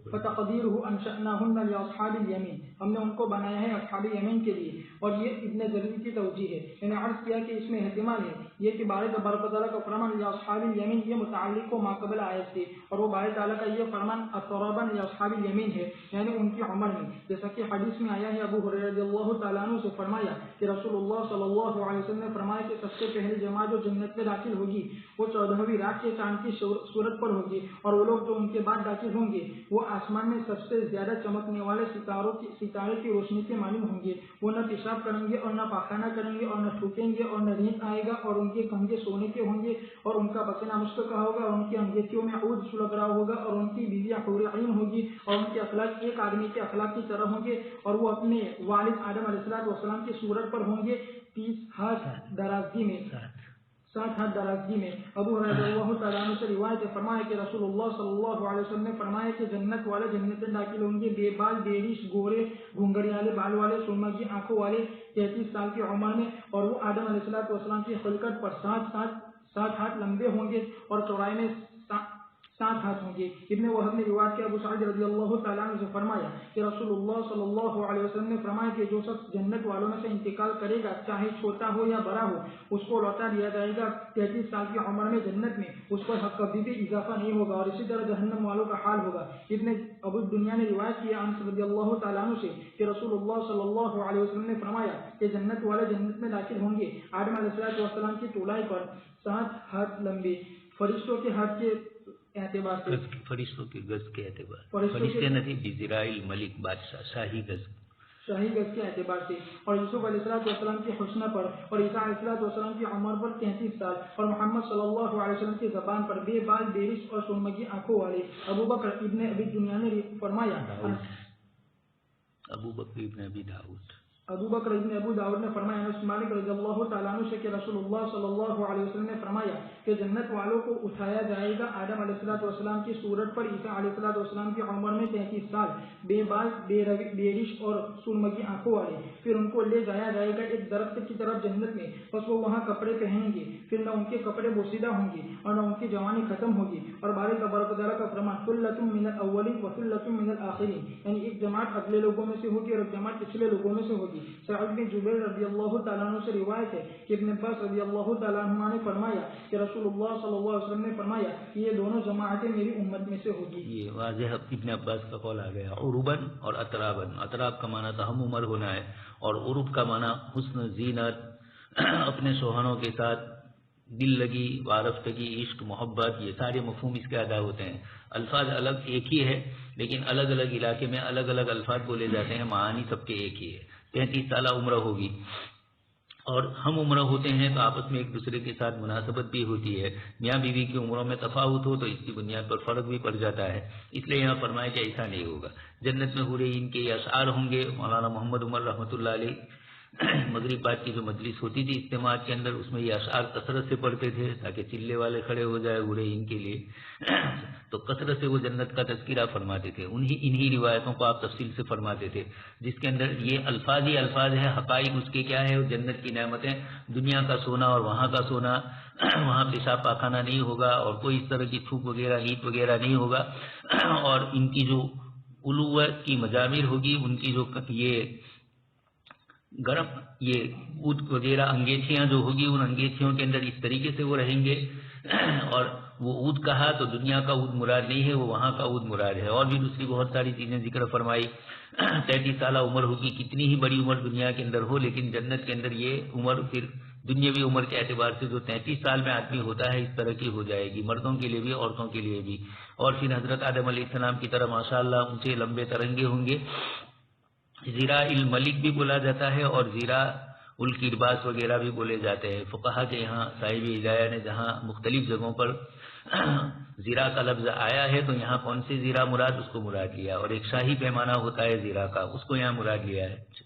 S1: فتقدیرہ انشأناہن لاصحاب الیمین، ہم نے ان کو بنایا ہے اصحاب یمین کے لیے. اور یہ ابن جریر کی توجیہ ہے. میں نے عرض کیا کہ اس میں احتمال ہے یہ کہ بارے تبارک و تعالیٰ کا فرمان لاصحاب الیمین یہ متعلق کو ماقبل آیت سے، اور وہ باری تعالیٰ کا یہ فرمان اقربا لاصحاب الیمین ہے، یعنی ان کی عمر میں، جیسا کہ حدیث میں آیا ہے ابو ہریرہ رضی اللہ تعالیٰ عنہ سے فرمایا کہ رسول اللہ صلی اللہ علیہ وسلم نے فرمایا کہ سب سے پہلی جماعت جو جنت میں داخل ہوگی وہ 14ویں رات کے چاند کی صورت پر ہوگی، اور وہ لوگ جو ان کے بعد داخل ہوں گے وہ آسمان میں سب سے زیادہ چمکنے والے ستارے کی روشنی سے معلوم ہوں گے، وہ نہ پیشاب کریں گے اور نہ پاخانہ کریں گے اور نہ تھوکیں گے اور نہ رینت آئے گا، اور ان کے کنگے سونے کے ہوں گے اور ان کا پسینہ مشک کا ہوگا، اور ان کی انگیٹھیوں میں عود سلگ رہا ہوگا، اور ان کی بیویاں حور عین ہوگی، اور ان کے اخلاق ایک آدمی کے اخلاق کی طرح ہوں گے، اور وہ اپنے والد آدم علیہ السلام کی صورت پر ہوں گے 30 ہاتھ درازی میں 60 ہاتھ درازی میں۔ ابو ہریرہ رضی اللہ تعالیٰ عنہ سے روایت ہے، فرمایا کہ رسول اللہ صلی اللہ علیہ وسلم نے فرمایا کہ جنت والے جنت میں داخل ہوں گے بے بال بے ریش گورے گھنگھریالے بال والے سرما کی آنکھوں والے 33 سال کی عمر میں، اور وہ آدم علیہ السلام کی خلقت پر 7 ہاتھ لمبے ہوں گے اور چوڑائی میں 7 ہاتھ ہوں گے۔ ابن وہب نے روایت کیا ابو سعید رضی اللہ تعالیٰ عنہ سے فرمایا کہ رسول اللہ صلی اللہ علیہ وسلم نے فرمایا کہ جو شخص جنت والوں میں سے انتقال کرے گا چاہے چھوٹا ہو یا بڑا ہو اس کو لوٹا دیا جائے گا 33 سال کی عمر میں جنت میں، اس پر کبھی بھی اضافہ نہیں ہوگا، اور اسی طرح جہنم والوں کا حال ہوگا۔ ابن ابو دنیا نے روایت کیا انس رضی اللہ تعالیٰ عنہ سے کہ رسول اللہ صلی اللہ علیہ وسلم نے فرمایا کہ جنت والے جنت میں داخل ہوں گے آدم علیہ السلام کی طولائی پر 7 ہاتھ لمبے، فرشتوں کے ہاتھ کے اعتبار سے،
S2: فرشتوں کے گز کے اعتبار، فرشتے نہیں بزرائیل ملک بادشاہ شاہی گز
S1: کے اعتبار سے، اور یوسف علیہ السلام کی حسنہ پر، اور عیسیٰ علیہ السلام کی عمر پر 33 سال، اور محمد صلی اللہ علیہ وسلم کی زبان پر بے بال بے ریش اور سرمگی آنکھوں والے۔ ابو بکر ابن ابی دنیا نے فرمایا،
S2: ابو بکر ابن ابی داؤد
S1: نے فرمایا انس مالک رضی اللہ تعالیٰ عنہ سے کہ رسول اللہ صلی اللہ علیہ وسلم نے فرمایا کہ جنت والوں کو اٹھایا جائے گا آدم علیہ السلام کی صورت پر، عیسیٰ علیہ السلام کی عمر میں 33 سال، بے بال بے ریش اور سرمگی آنکھوں والے، پھر ان کو لے جایا جائے گا ایک درخت کی طرف جنت میں، بس وہ وہاں کپڑے پہنیں گے، پھر نہ ان کے کپڑے بوسیدہ ہوں گے اور نہ ان کی جوانی ختم ہوگی، اور باری تبارک و تعالیٰ کا فرمان ثلۃ من الاولین وثلۃ من الاخرین، یعنی ایک جماعت اگلے لوگوں میں سے ہوگی اور ایک جماعت پچھلے لوگوں میں سے ہوگی۔ سعید بن جبیر رضی اللہ تعالیٰ عنہ سے روایت ہے کہ ابن عباس رضی اللہ تعالیٰ عنہ نے فرمایا کہ رسول اللہ صلی اللہ علیہ وسلم نے فرمایا کہ یہ دونوں جماعتیں میری امت میں سے ہوگی۔
S2: یہ واضح ابن عباس کا قول آ گیا۔ عروباً اور اطراباً، اطراب کا معنی تو ہم عمر ہونا ہے، اور عروب کا معنی حسن زینت، اپنے سوہنوں کے ساتھ دل لگی وارفتگی عشق محبت، یہ سارے مفہوم اس کے ادا ہوتے ہیں۔ الفاظ الگ ایک ہی ہے لیکن الگ الگ علاقے میں الگ الگ الفاظ بولے جاتے ہیں، معانی سب کے ایک ہی ہے۔ 33 سالہ عمر ہوگی، اور ہم عمر ہوتے ہیں تو آپس میں ایک دوسرے کے ساتھ مناسبت بھی ہوتی ہے، میاں بیوی کی عمروں میں تفاوت ہو تو اس کی بنیاد پر فرق بھی پڑ جاتا ہے، اس لیے یہاں فرمایا کہ ایسا نہیں ہوگا۔ جنت میں ہو رہی ان کے اشعار ہوں گے۔ مولانا محمد عمر رحمۃ اللہ علیہ مغرب بعد کی جو مجلس ہوتی تھی اجتماعات کے اندر، اس میں یہ اشعار کثرت سے پڑھتے تھے تاکہ چلے والے کھڑے ہو جائے ہو رہی ان کے لیے، تو کثرت سے وہ جنت کا تذکرہ فرماتے تھے، انہی روایتوں کو آپ تفصیل سے فرماتے تھے جس کے اندر یہ الفاظ ہی الفاظ ہیں، حقائق اس کے کیا ہے، جنت کی نعمتیں، دنیا کا سونا اور وہاں کا سونا، وہاں پیشاب پاخانہ نہیں ہوگا اور کوئی اس طرح کی تھوک وغیرہ اینٹ وغیرہ نہیں ہوگا، اور ان کی جو الوت کی مجامر ہوگی، ان کی جو یہ گرم یہ اود وغیرہ انگیٹھیاں جو ہوگی، ان انگیٹھیوں کے اندر اس طریقے سے وہ رہیں گے، اور وہ اود کہا تو دنیا کا اود مراد نہیں ہے، وہ وہاں کا اود مراد ہے، اور بھی دوسری بہت ساری چیزیں ذکر فرمائی۔ 33 سالہ عمر ہوگی، کتنی ہی بڑی عمر دنیا کے اندر ہو لیکن جنت کے اندر یہ عمر پھر دنیاوی عمر کے اعتبار سے جو 33 سال میں آدمی ہوتا ہے اس طرح کی ہو جائے گی، مردوں کے لیے بھی عورتوں کے لیے بھی۔ اور پھر حضرت آدم علیہ السلام کی طرح ماشاءاللہ اونچے لمبے ترنگے ہوں گے۔ زیرا الملک بھی بولا جاتا ہے اور زیرا الکرباس وغیرہ بھی بولے جاتے ہیں۔ فقہا کے یہاں صاحب ہدایہ نے جہاں مختلف جگہوں پر زیرا کا لفظ آیا ہے تو یہاں کون سی زیرا مراد اس کو مراد لیا، اور ایک شاہی پیمانہ ہوتا ہے زیرا کا، اس کو یہاں مراد لیا ہے۔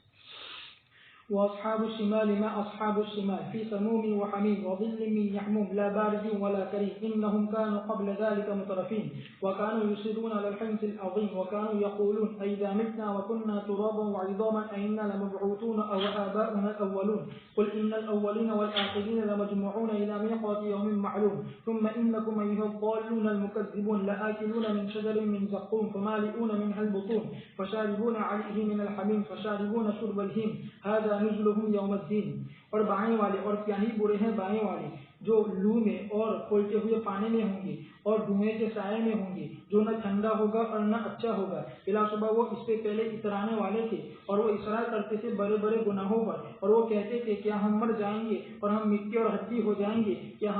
S1: وأصحاب الشمال ما أصحاب الشمال في سموم وحميم وظل من يحموم لا بارد ولا كريم إنهم كانوا قبل ذلك مترفين وكانوا يصرون على الحنث العظيم وكانوا يقولون أئذا متنا وكنا ترابا وعظاما أئنا لمبعوثون أو آباؤنا الأولون قل إن الأولين والآخرين لمجموعون إلى ميقات يوم معلوم ثم إنكم أيها الضالون المكذبون لآكلون من شجر من زقوم فمالئون منها البطون فشاربون عليه من الحميم فشاربون شرب الهيم هذا نزلهم يوم الدين۔ اور بائیں والے اور کیا ہی برے ہیں بائیں والے جو لو میں اور کھولتے ہوئے پانی میں ہوں گے، اور دھوئیں کے سائے میں ہوں گے جو نہ ٹھنڈا ہوگا اور نہ اچھا ہوگا۔ بلا شبہ وہ اس سے پہلے اترانے والے تھے اور وہ اصرار کرتے تھے بڑے بڑے گناہوں پر، اور وہ کہتے تھے کیا ہم مر جائیں گے اور ہم مٹی اور ہڈی ہو جائیں گے؟ کیا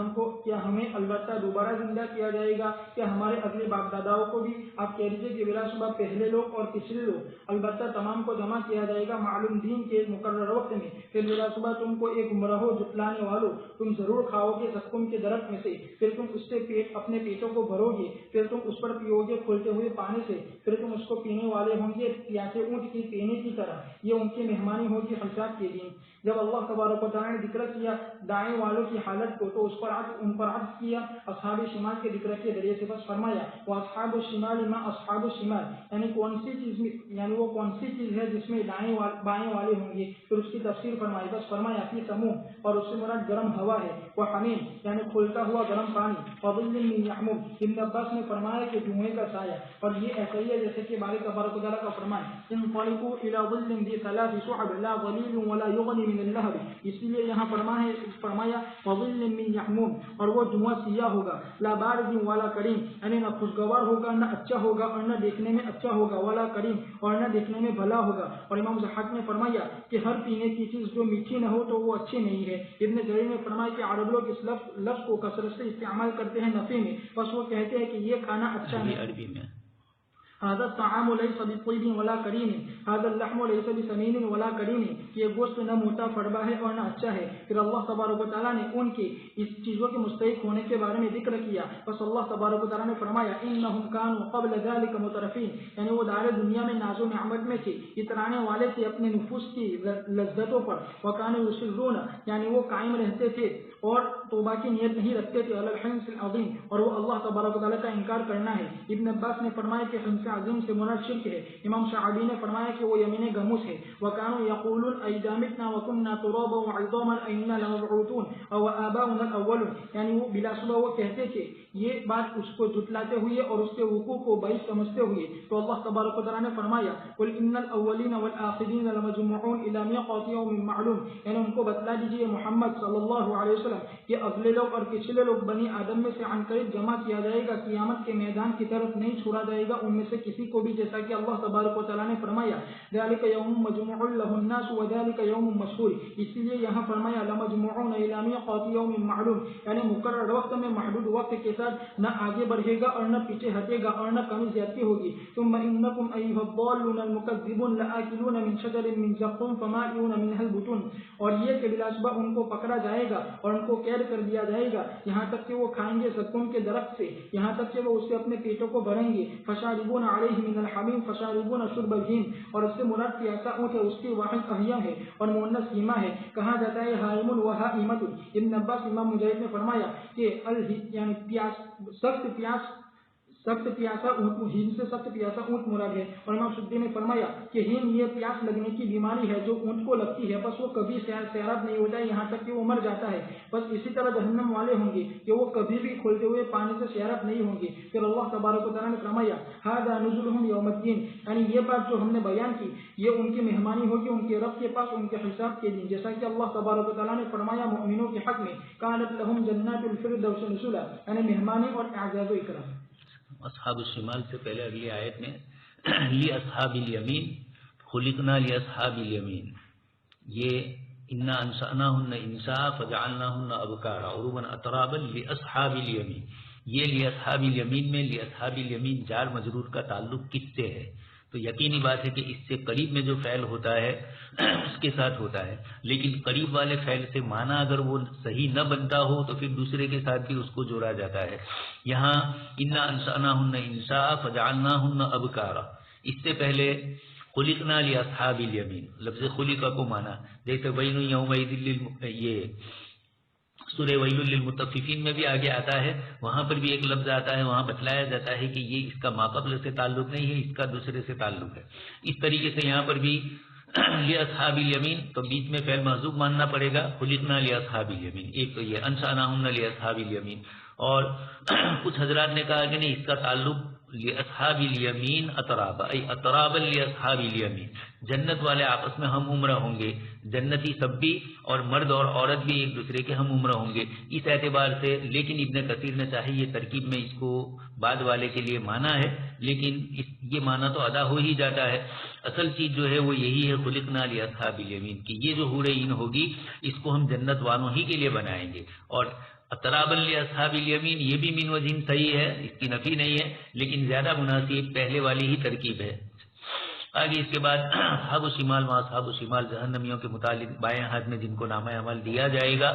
S1: ہمیں البتہ دوبارہ زندہ کیا جائے گا؟ کیا ہمارے اگلے باپ داداؤں کو بھی؟ آپ کہہ دیجیے کہ بلا شبہ پہلے لوگ اور پچھلے لوگ البتہ تمام کو جمع کیا جائے گا معلوم دین کے مقرر وقت میں۔ پھر بلا شبہ تم کو ایک گمراہو جٹلانے والوں، تم ضرور کھاؤ گے زقوم کے درخت میں سے، پھر تم اس سے اپنے پیٹوں کو بھرو گے، پھر تم اس پر پیو گے کھولتے ہوئے پانی سے، پھر تم اس کو پینے والے ہوں گے پیاسے اونٹ کی پینے کی طرح۔ یہ ان کی مہمانی ہوگی حساب کے دن۔ جب اللہ تبارک و تعالیٰ نے ذکر کیا دائیں والوں کی حالت کو تو ان پر عطف کیا اصحاب شمال کے ذکر کے ذریعے سے، بس فرمایا واصحاب الشمال ما اصحاب الشمال، یعنی وہ کون سی چیز ہے جس میں بائیں والے ہوں گے۔ پھر اس کی تفسیر فرمائی، بس فرمایا فی سموم، اور اس سے مراد گرم ہوا ہے، وہ حمیم یعنی کھولتا ہوا گرم پانی، وظل من یحموم، ابن عباس نے فرمایا کہ دھوئیں کا سایہ، اور یہ ایسا ہی ہے جیسے کہ باری تبارک و تعالیٰ کا فرمان انطلقوا الی ظل ذی ثلاث شعب لا ظلیل ولا یغنی من اللہب، اسی لیے یہاں فرمایا وظل من یحموم، اور وہ دھواں سیاہ ہوگا، لا بارد ولا کریم، یعنی نہ خوشگوار ہوگا نہ اچھا ہوگا اور نہ دیکھنے میں اچھا ہوگا، ولا کریم اور نہ دیکھنے میں بھلا ہوگا۔ اور امام صاحب نے فرمایا کہ ہر پینے کی چیز جو میٹھی نہ ہو تو وہ اچھی نہیں ہے۔ ابن جریر نے فرمایا کہ عرب لوگ اس لفظ کو کثرت سے استعمال کرتے ہیں نفی میں، بس وہ کہتے ہیں کہ یہ کھانا اچھا نہیں۔
S2: عربی میں
S1: هذا الطعام ليس بطيب ولا كريم، هذا اللحم ليس بسمين ولا كريم، یہ گوشت نہ موٹا فڑبا ہے اور نہ اچھا ہے۔ پھر اللہ تبارک و تعالیٰ نے ان کے اس چیزوں کے مستحق ہونے کے بارے میں ذکر کیا، بس اللہ تبارک و تعالیٰ نے فرمایا انہم کانوا قبل ذلك مترفین، یعنی وہ دار دنیا میں ناز و نعمت میں تھے، اترانے والے تھے اپنے نفوس کی لذتوں پر، وکانوا یصرون یعنی وہ قائم رہتے تھے اور توبہ کی نیت نہیں رکھتے تھے، علی الحنث العظیم، اور وہ اللہ تبارک و تعالیٰ کا انکار کرنا ہے۔ ابن عباس نے فرمایا کہ حنث عظیم سے مراد شرک ہے۔ امام صاحب نے فرمایا کہ وہ یمین گموس ہے۔ وَكَانُوا يَقُولُونَ أَإِذَا مِتْنَا وَكُنَّا تُرَابًا وَعِظَامًا أَإِنَّا لَمَبْعُوثُونَ أَوْ آبَاؤُنَا الْأَوَّلُونَ، یعنی وہ بلا شبہ وہ کہتے تھے یہ بات اس کو جھٹلاتے ہوئے اور اس کے وقوع کو بعید سمجھتے ہوئے، تو اللہ تبارک و تعالیٰ نے فرمایا قُلْ إِنَّ الْأَوَّلِينَ وَالْآخِرِينَ لَمَجْمُوعُونَ إِلَىٰ مِيقَاتِ يَوْمٍ مَّعْلُومٍ، یعنی ان کو بتلا دیجیے محمد صلی اللہ علیہ وسلم کہ اگلے لوگ اور پچھلے لوگ بنی آدم میں سے عنقریب جمع کیا جائے گا، قیامت کے میدان کی طرف نہیں چھوڑا جائے گا ان میں سے کسی کو بھی، جیسا کہ اللہ تبارک و تعالیٰ نے فرمایا ذَلِكَ يَوْمٌ مَّجْمُوعٌ لَهُ النَّاسُ وَذَلِكَ يَوْمٌ مَّشْهُورٌ، اسی لیے یہاں فرمایا لَمَجْمُوعُونَ إِلَىٰ مِيقَاتِ يَوْمٍ مَّعْلُومٍ، یعنی مقرر وقت میں محدود وقت کے ساتھ نہ آگے بڑھے گا اور نہ پیچھے ہٹے گا اور نہ کمی زیادتی ہوگی۔ ثُمَّ إِنَّكُمْ أَيُّهَا الضَّالُّونَ الْمُكَذِّبُونَ لَآكِلُونَ مِن شَجَرٍ مِّن زَقُّومٍ فَمَالِئُونَ مِنْهَا الْبُطُونَ، اور یہ کہ بلا شبہ ان کو پکڑا جائے گا اور ان کو قید کر دیا جائے گا یہاں تک کہ وہ کھائیں گے زقوم کے درخت سے، یہاں تک کہ وہ اس سے اپنے پیٹوں کو بھریں گے۔ فَشَارِبُونَ عَلَيْهِ مِنَ الْحَمِيمِ فَشَارِبُونَ شُرْبَ الْهِيمِ، اور اس سے مراد پیاسا اونٹ ہے، اس کی واحد احیا ہے اور مؤنث ہیما ہے، کہا جاتا ہے حائم و حائمۃ۔ ابن عباس امام مجاہد نے فرمایا کہ یعنی سخت پیاسا اونٹ، ہیم سے سخت پیاسا اونٹ مراد ہے، اور امام سدی نے فرمایا کہ ہیم یہ پیاس لگنے کی بیماری ہے جو اونٹ کو لگتی ہے، بس وہ کبھی سیراب نہیں ہوتا ہے یہاں تک کہ وہ مر جاتا ہے۔ بس اسی طرح جہنم والے ہوں گے کہ وہ کبھی بھی کھولتے ہوئے پانی سے سیراب نہیں ہوں گے۔ پھر اللہ تبارک و تعالیٰ نے فرمایا ھذا نزلهم یوم الدین، یعنی یہ بات جو ہم نے بیان کی یہ ان کی مہمانی ہوگی ان کے رب کے پاس ان کے حساب کے دن، جیسا کہ اللہ تبارک و تعالیٰ نے فرمایا مومنوں کے حق میں کانت لهم جنات الفردوس نزلا، یعنی مہمانی اور اعزاز و اکرام۔
S2: اصحاب الشمال سے پہلے اگلی آیت میں لی اصحاب الیمین خلقنا لی اصحاب الیمین، یہ انا انشأناہن انشاء فجعلناہن ابکارا عربا اترابا لاصحاب الیمین، یہ لی اصحاب الیمین میں لی اصحاب الیمین جار مجرور کا تعلق کس سے ہے؟ تو یقینی بات ہے کہ اس سے قریب میں جو فعل ہوتا ہے اس کے ساتھ ہوتا ہے، لیکن قریب والے فعل سے معنی اگر وہ صحیح نہ بنتا ہو تو پھر دوسرے کے ساتھ بھی اس کو جوڑا جاتا ہے۔ یہاں انا انشأناہن انشاء فجعلناہن ابکارا، اس سے پہلے خلقنا لاصحاب الیمین، لفظ خلقہ کو مانا جیسے ویل یومئذ یہ سورہ ویل للمطففین میں بھی آگے آتا ہے، وہاں پر بھی ایک لفظ آتا ہے، وہاں بتلایا جاتا ہے کہ یہ اس کا ماقبل سے تعلق نہیں ہے، اس کا دوسرے سے تعلق ہے۔ اس طریقے سے یہاں پر بھی لاصحاب الیمین تو بیچ میں فعل محذوف ماننا پڑے گا، خلقنا لاصحاب الیمین، ایک تو یہ انشأناہن لاصحاب الیمین، اور کچھ حضرات نے کہا کہ نہیں، اس کا تعلق لاصحاب الیمین اطرابا، ای اطرابا لاصحاب الیمین، جنت والے آپس میں ہم عمرہ ہوں گے، جنتی سب بھی اور مرد اور عورت بھی ایک دوسرے کے ہم عمرہ ہوں گے، اس اعتبار سے۔ لیکن ابن کثیر نے چاہے یہ ترکیب میں اس کو بعد والے کے لیے مانا ہے، لیکن یہ مانا تو ادا ہو ہی جاتا ہے۔ اصل چیز جو ہے وہ یہی ہے، خلقنا لاصحاب الیمین، کہ یہ جو حور عین ہوگی اس کو ہم جنت والوں ہی کے لیے بنائیں گے۔ اور اطرابا لاصحاب الیمین یہ بھی من وجہ صحیح ہے، اس کی نفی نہیں ہے، لیکن زیادہ مناسب پہلے والی ہی ترکیب ہے۔ آگے اس کے بعد اصحاب الشمال ما اصحاب الشمال، جہنمیوں کے متعلق بائیں ہاتھ میں جن کو نامہ عمل دیا جائے گا،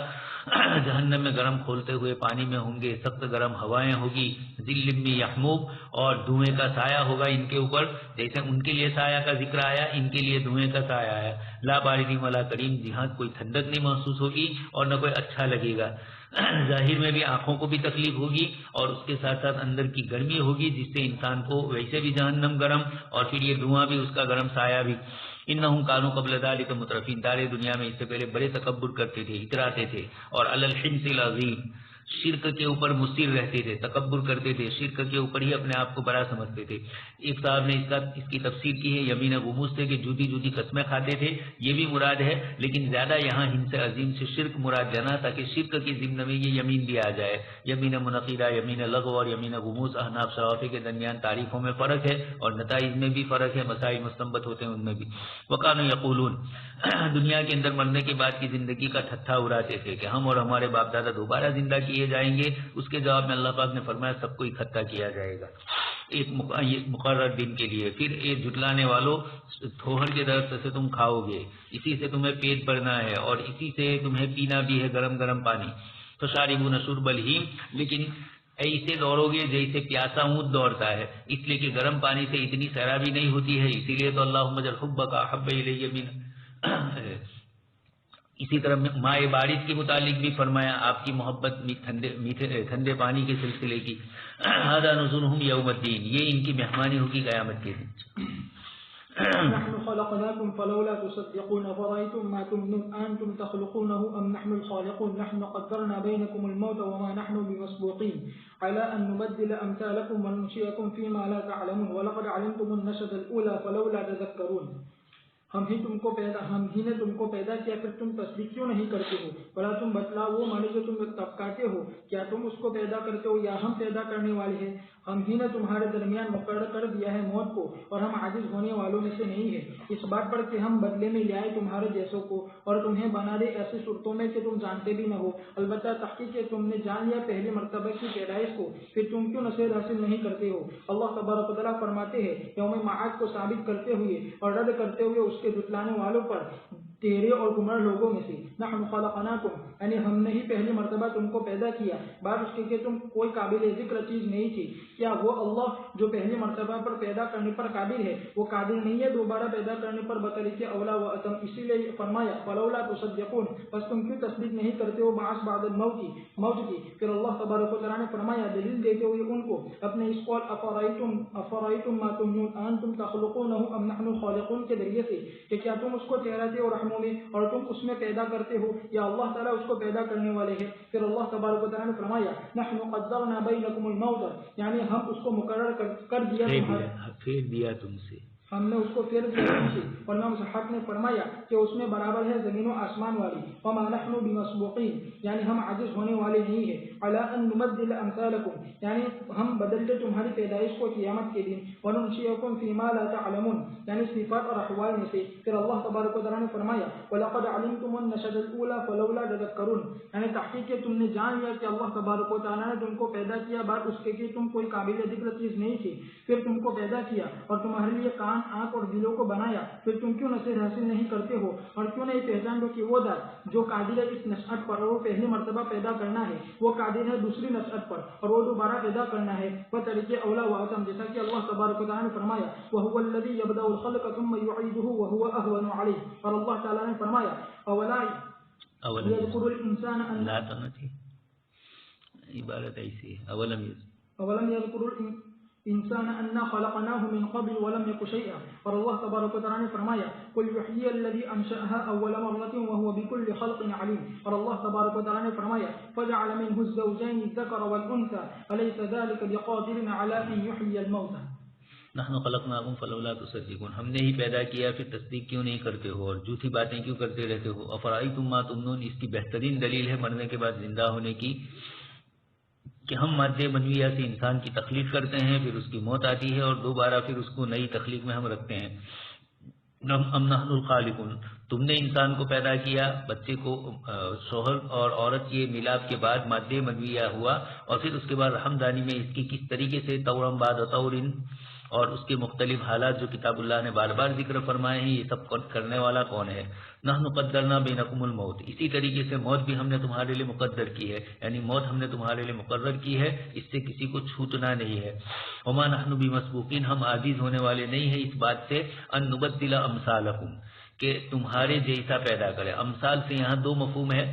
S2: جہنم میں گرم کھولتے ہوئے پانی میں ہوں گے، سخت گرم ہوائیں ہوگی، ذل من یحموم، اور دھوئیں کا سایہ ہوگا ان کے اوپر، جیسے ان کے لیے سایہ کا ذکر آیا ان کے لیے دھوئیں کا سایہ آیا۔ لا بارد ولا کریم، جہاں کوئی ٹھنڈک نہیں محسوس ہوگی اور نہ کوئی اچھا لگے گا، ظاہر میں بھی آنکھوں کو بھی تکلیف ہوگی اور اس کے ساتھ ساتھ اندر کی گرمی ہوگی، جس سے انسان کو ویسے بھی جہنم گرم اور پھر یہ دھواں بھی اس کا گرم سایہ بھی۔ انہم کانوا قبل ذلک مترفین، دار دنیا میں اس سے پہلے بڑے تکبر کرتے تھے، اتراتے تھے، اور علی الحنث العظیم، شرک کے اوپر مصر رہتے تھے، تکبر کرتے تھے، شرک کے اوپر ہی اپنے آپ کو بڑا سمجھتے تھے۔ ایک صاحب نے اس کی تفسیر کی ہے، یمین غموس سے کہ جدی جدی قسمیں کھاتے تھے، یہ بھی مراد ہے، لیکن زیادہ یہاں ہنس عظیم سے شرک مراد جانا، تاکہ شرک کی ضمن میں یہ یمین بھی آ جائے۔ یمین منعقدہ، یمین لغو اور یمین غموس، احناف شوافی کے درمیان تعریفوں میں فرق ہے اور نتائج میں بھی فرق ہے، مسائل مستنبط ہوتے ہیں ان میں بھی۔ وکانوا یقولون، دنیا کے اندر مرنے کے بعد کی زندگی کا ٹھٹھا اڑاتے تھے کہ ہم اور ہمارے باپ دادا دوبارہ زندہ کیے جائیں گے۔ اس کے جواب میں اللہ پاک نے فرمایا سب کو اکٹھا کیا جائے گا ایک مقرر دن کے لیے، پھر ایک جھٹلانے والوں، تھوہر کے درخت سے تم کھاؤ گے، اسی سے تمہیں پیٹ بھرنا ہے اور اسی سے تمہیں پینا بھی ہے گرم گرم پانی۔ فشاربون شرب الہیم، لیکن ایسے دوڑو گے جیسے پیاسا اونٹ دوڑتا ہے، اس لیے کہ گرم پانی سے اتنی سیرابی نہیں ہوتی ہے، اسی لیے تو اللہم اجعل حبک احب الی من اسی طرح مائع بارد کے متعلق بھی فرمایا آپ کی محبت ٹھنڈے پانی کے سلسلے کی۔ ھذا نزلهم یوم الدین، یہ ان کی مہمانی ہوگی قیامت کے دن۔
S1: نحن خلقناكم فلولا تصدقون فرأيتم ما تمنون أنتم تخلقونه أم نحن الخالقون نحن قدرنا بينكم الموت وما نحن بمسبوقين على أن نبدل أمثالكم وننشئكم فيما لا تعلمون ولقد علمتم النشأة الأولى فلولا تذكرون۔ ہم ہی نے تم کو پیدا کیا، پھر تم تصدیق کیوں نہیں کرتے ہو؟ بلا تم بتلاؤ وہ مانے جو تم طبقاتے ہو، کیا تم اس کو پیدا کرتے ہو یا ہم پیدا کرنے والے ہیں؟ ہم ہی نے تمہارے درمیان مقرر کر دیا ہے موت کو، اور ہم عاجز ہونے والوں میں سے نہیں ہے، اس بات پر کہ ہم بدلے میں لے آئے تمہارے جیسوں کو اور تمہیں بنا دے ایسی صورتوں میں کہ تم جانتے بھی نہ ہو۔ البتہ تحقیق ہے تم نے جان لیا پہلے مرتبہ کی پیدائش کو، پھر تم کیوں نصیحت حاصل نہیں کرتے ہو؟ اللہ تبارک و تعالیٰ فرماتے ہیں یوم معاد کو ثابت کرتے ہوئے اور رد کرتے ہوئے اس کے جھٹلانے والوں پر تیرے اور گمراہ لوگوں میں سے، نحن خلقناکم، یعنی ہم نے ہی پہلی مرتبہ تم کو پیدا کیا، بعد اس کے کہ تم کوئی قابل ذکر چیز نہیں تھی۔ کیا وہ اللہ جو پہلی مرتبہ پر پیدا کرنے پر قادر ہے، وہ قادر نہیں ہے دوبارہ پیدا کرنے پر بطریق اولا و اتم؟ اسی لیے فرمایا فلولا تصدقون، پس تم کیوں تصدیق نہیں کرتے ہو بعث بعد الموت کی؟ پھر اللہ تبارک و تعالیٰ نے فرمایا دلیل دیتے ہوئے ان کو اپنے اس قول افرأیتم ما تمنون انتم تخلقونه ام نحن الخالقون کے ذریعے سے کہ کیا تم اس کو ٹھہراتے ہو رحموں میں اور تم اس میں پیدا کرتے ہو یا اللہ تعالیٰ اس کو پیدا کرنے والے ہیں؟ پھر اللہ تبارک و تعالیٰ نے فرمایا نحن قدرنا بینکم الموت، یعنی ہم اس کو مقرر کر دیا تم سے، ہم نے اس کو پھیر دیا تم سے۔ اور امام صاحب نے فرمایا کہ اس میں برابر ہے زمین و آسمان والی، وما نحن بمسبوقین، یعنی ہم عاجز ہونے والے نہیں ہیں، علی ان نبدل امثالکم، یعنی ہم بدلتے تمہاری پیدائش کو قیامت کے دن، وننشئکم فیما لا تعلمون، یعنی صفات اور احوال میں سے۔ پھر اللہ تبارک و تعالیٰ نے فرمایا ولقد علمتم النشأة الاولى فلولا تذکرون، یعنی تحقیق کہ تم نے جان لیا کہ اللہ تبارک و تعالیٰ نے تم کو پیدا کیا بعد اس کے کہ تم کوئی قابل ذکر چیز نہیں تھی، پھر تم کو پیدا کیا اور تمہارے لیے کان، آنکھ اور دلوں کو بنایا، پھر تم کیوں نصیحت حاصل نہیں کرتے ہو اور کیوں نہیں پہچان دو کہ وہ ذات جو قادر ہے اس نشأت پر اور وہ پہلی مرتبہ پیدا کرنا ہے، وہ قادر ہے دوسری نشأت پر اور وہ دوبارہ پیدا کرنا ہے بطریق اولا و اعظم، جیسا کہ اللہ تبارک و تعالیٰ نے فرمایا وهو الذی یبدأ الخلق ثم یعیده وهو اهون علیہ، اور اللہ تعالیٰ نے فرمایا اولا یذکر الانسان ان لا تنتی، عبارت ایسی ہے اولم یذکر انسان انا خلقناه من قبل ولم يك شيئا، اور اللہ تبارک و تعالیٰ نے فرمایا قل یحیی الذی انشأها اول مرۃ وهو بكل خلق عليم. اور اللہ تبارک و تعالیٰ نے فرمایا فجعل منه الزوجين الذكر والأنثى أليس ذلك بقادر على أن يحيي الموتى.
S2: نحن خلقناکم فلولا تصدقون. ہم نے ہی پیدا کیا پھر تصدیق کیوں نہیں کرتے ہو اور جھوٹی باتیں کیوں کرتے رہتے ہو. افرأیتم ما تمنون. اس کی بہترین دلیل ہے مرنے کے بعد زندہ ہونے کی کہ ہم مادے منویہ سے انسان کی تخلیق کرتے ہیں، پھر اس کی موت آتی ہے اور دوبارہ پھر اس کو نئی تخلیق میں ہم رکھتے ہیں. ام نحن الخالقون. تم نے انسان کو پیدا کیا، بچے کو شوہر اور عورت کے ملاپ کے بعد مادے منویہ ہوا اور پھر اس کے بعد رحمدانی میں اس کی کس طریقے سے طورم بعد طورن اور اس کے مختلف حالات جو کتاب اللہ نے بار بار ذکر فرمائے ہیں، یہ سب کرنے والا کون ہے؟ نحن قدرنا بینکم الموت. اسی طریقے سے موت بھی ہم نے تمہارے لیے مقدر کی ہے، یعنی موت ہم نے تمہارے لیے مقرر کی ہے، اس سے کسی کو چھوٹنا نہیں ہے. وما نحن بمسبوقین. ہم عاجز ہونے والے نہیں ہیں اس بات سے ان نبدل امثالکم کہ تمہارے جیسا پیدا کرے. امثال سے یہاں دو مفہوم ہے،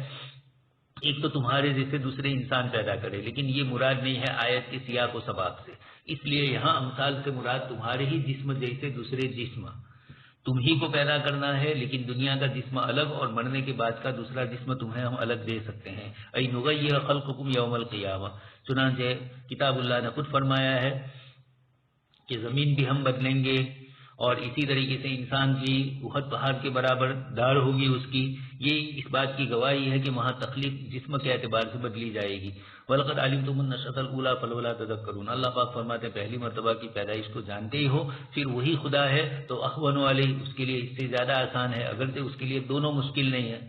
S2: ایک تو تمہارے جیسے دوسرے انسان پیدا کرے، لیکن یہ مراد نہیں ہے آیت کے سیاق و سباق سے. اس لیے یہاں امثال سے مراد تمہارے ہی جسم جیسے دوسرے جسم، تم ہی کو پیدا کرنا ہے، لیکن دنیا کا جسم الگ اور مرنے کے بعد کا دوسرا جسم تمہیں ہم الگ دے سکتے ہیں. ای نغیر خلقکم یوم القیامہ. چنانچہ کتاب اللہ نے خود فرمایا ہے کہ زمین بھی ہم بدلیں گے اور اسی طریقے سے انسان بھی احد پہاڑ کے برابر داڑھ ہوگی اس کی. یہ اس بات کی گواہی ہے کہ وہاں تخلیق جسم کے اعتبار سے بدلی جائے گی. وَلَقَدْ عَلِمْتُمُ النَّشْأَةَ الْأُولَىٰ فَلَوْلَا تَذَكَّرُونَ. اللہ پاک فرماتے ہیں پہلی مرتبہ کی پیدائش کو جانتے ہی ہو، پھر وہی خدا ہے تو اخون علیہ، اس کے لیے اس سے زیادہ آسان ہے، اگرچہ اس کے لیے دونوں مشکل نہیں ہے.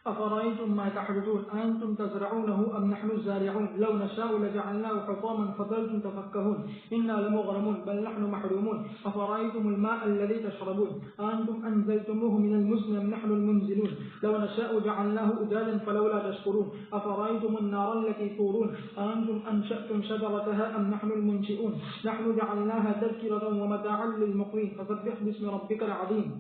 S1: أفرأيتم ما تحرثون أأنتم تزرعونه أم نحن الزارعون لو نشاء لجعلناه حطاما فظلتم تفكهون إنا لمغرمون بل نحن محرومون. أفرأيتم الماء الذي تشربون أأنتم أنزلتموه من المزن أم نحن المنزلون لو نشاء جعلناه أجاجا فلولا تشكرون. أفرأيتم النار التي تورون أأنتم أنشأتم شجرتها أم نحن المنشئون نحن جعلناها تذكرة ومتاعا للمقوين فسبح باسم ربك العظيم.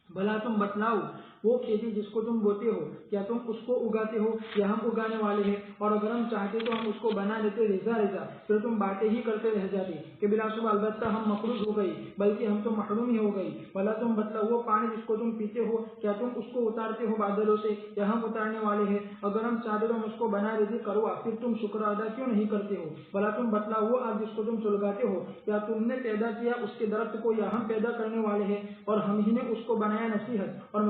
S1: بھلا تم بتلاؤ وہ کھیتی جس کو تم بوتے ہو، کیا تم اس کو اگاتے ہو یا ہم اگانے والے ہیں؟ اور اگر ہم چاہتے تو ہم اس کو بنا دیتے ریزا ریزا، پھر تم باتیں ہی کرتے رہ جاتے کہ بلا شبہ البتہ ہم مقروض ہو گئی، بلکہ ہم تو محروم ہی ہو گئی. بھلا تم بتلاؤ وہ پانی جس کو تم پیتے ہو، کیا تم اس کو اتارتے ہو بادلوں سے یا ہم اتارنے والے ہیں؟ اگر ہم چاہتے تو ہم اس کو بنا دیتے کروا، پھر تم شکر ادا کیوں نہیں کرتے ہو؟ بھلا تم بتلاؤ وہ آگ جس کو تم سلگاتے ہو، کیا تم نے پیدا کیا اس کے درخت کو یا ہم پیدا کرنے والے ہیں؟ اور ہم ہی نے اس کو بنایا نصیحت اور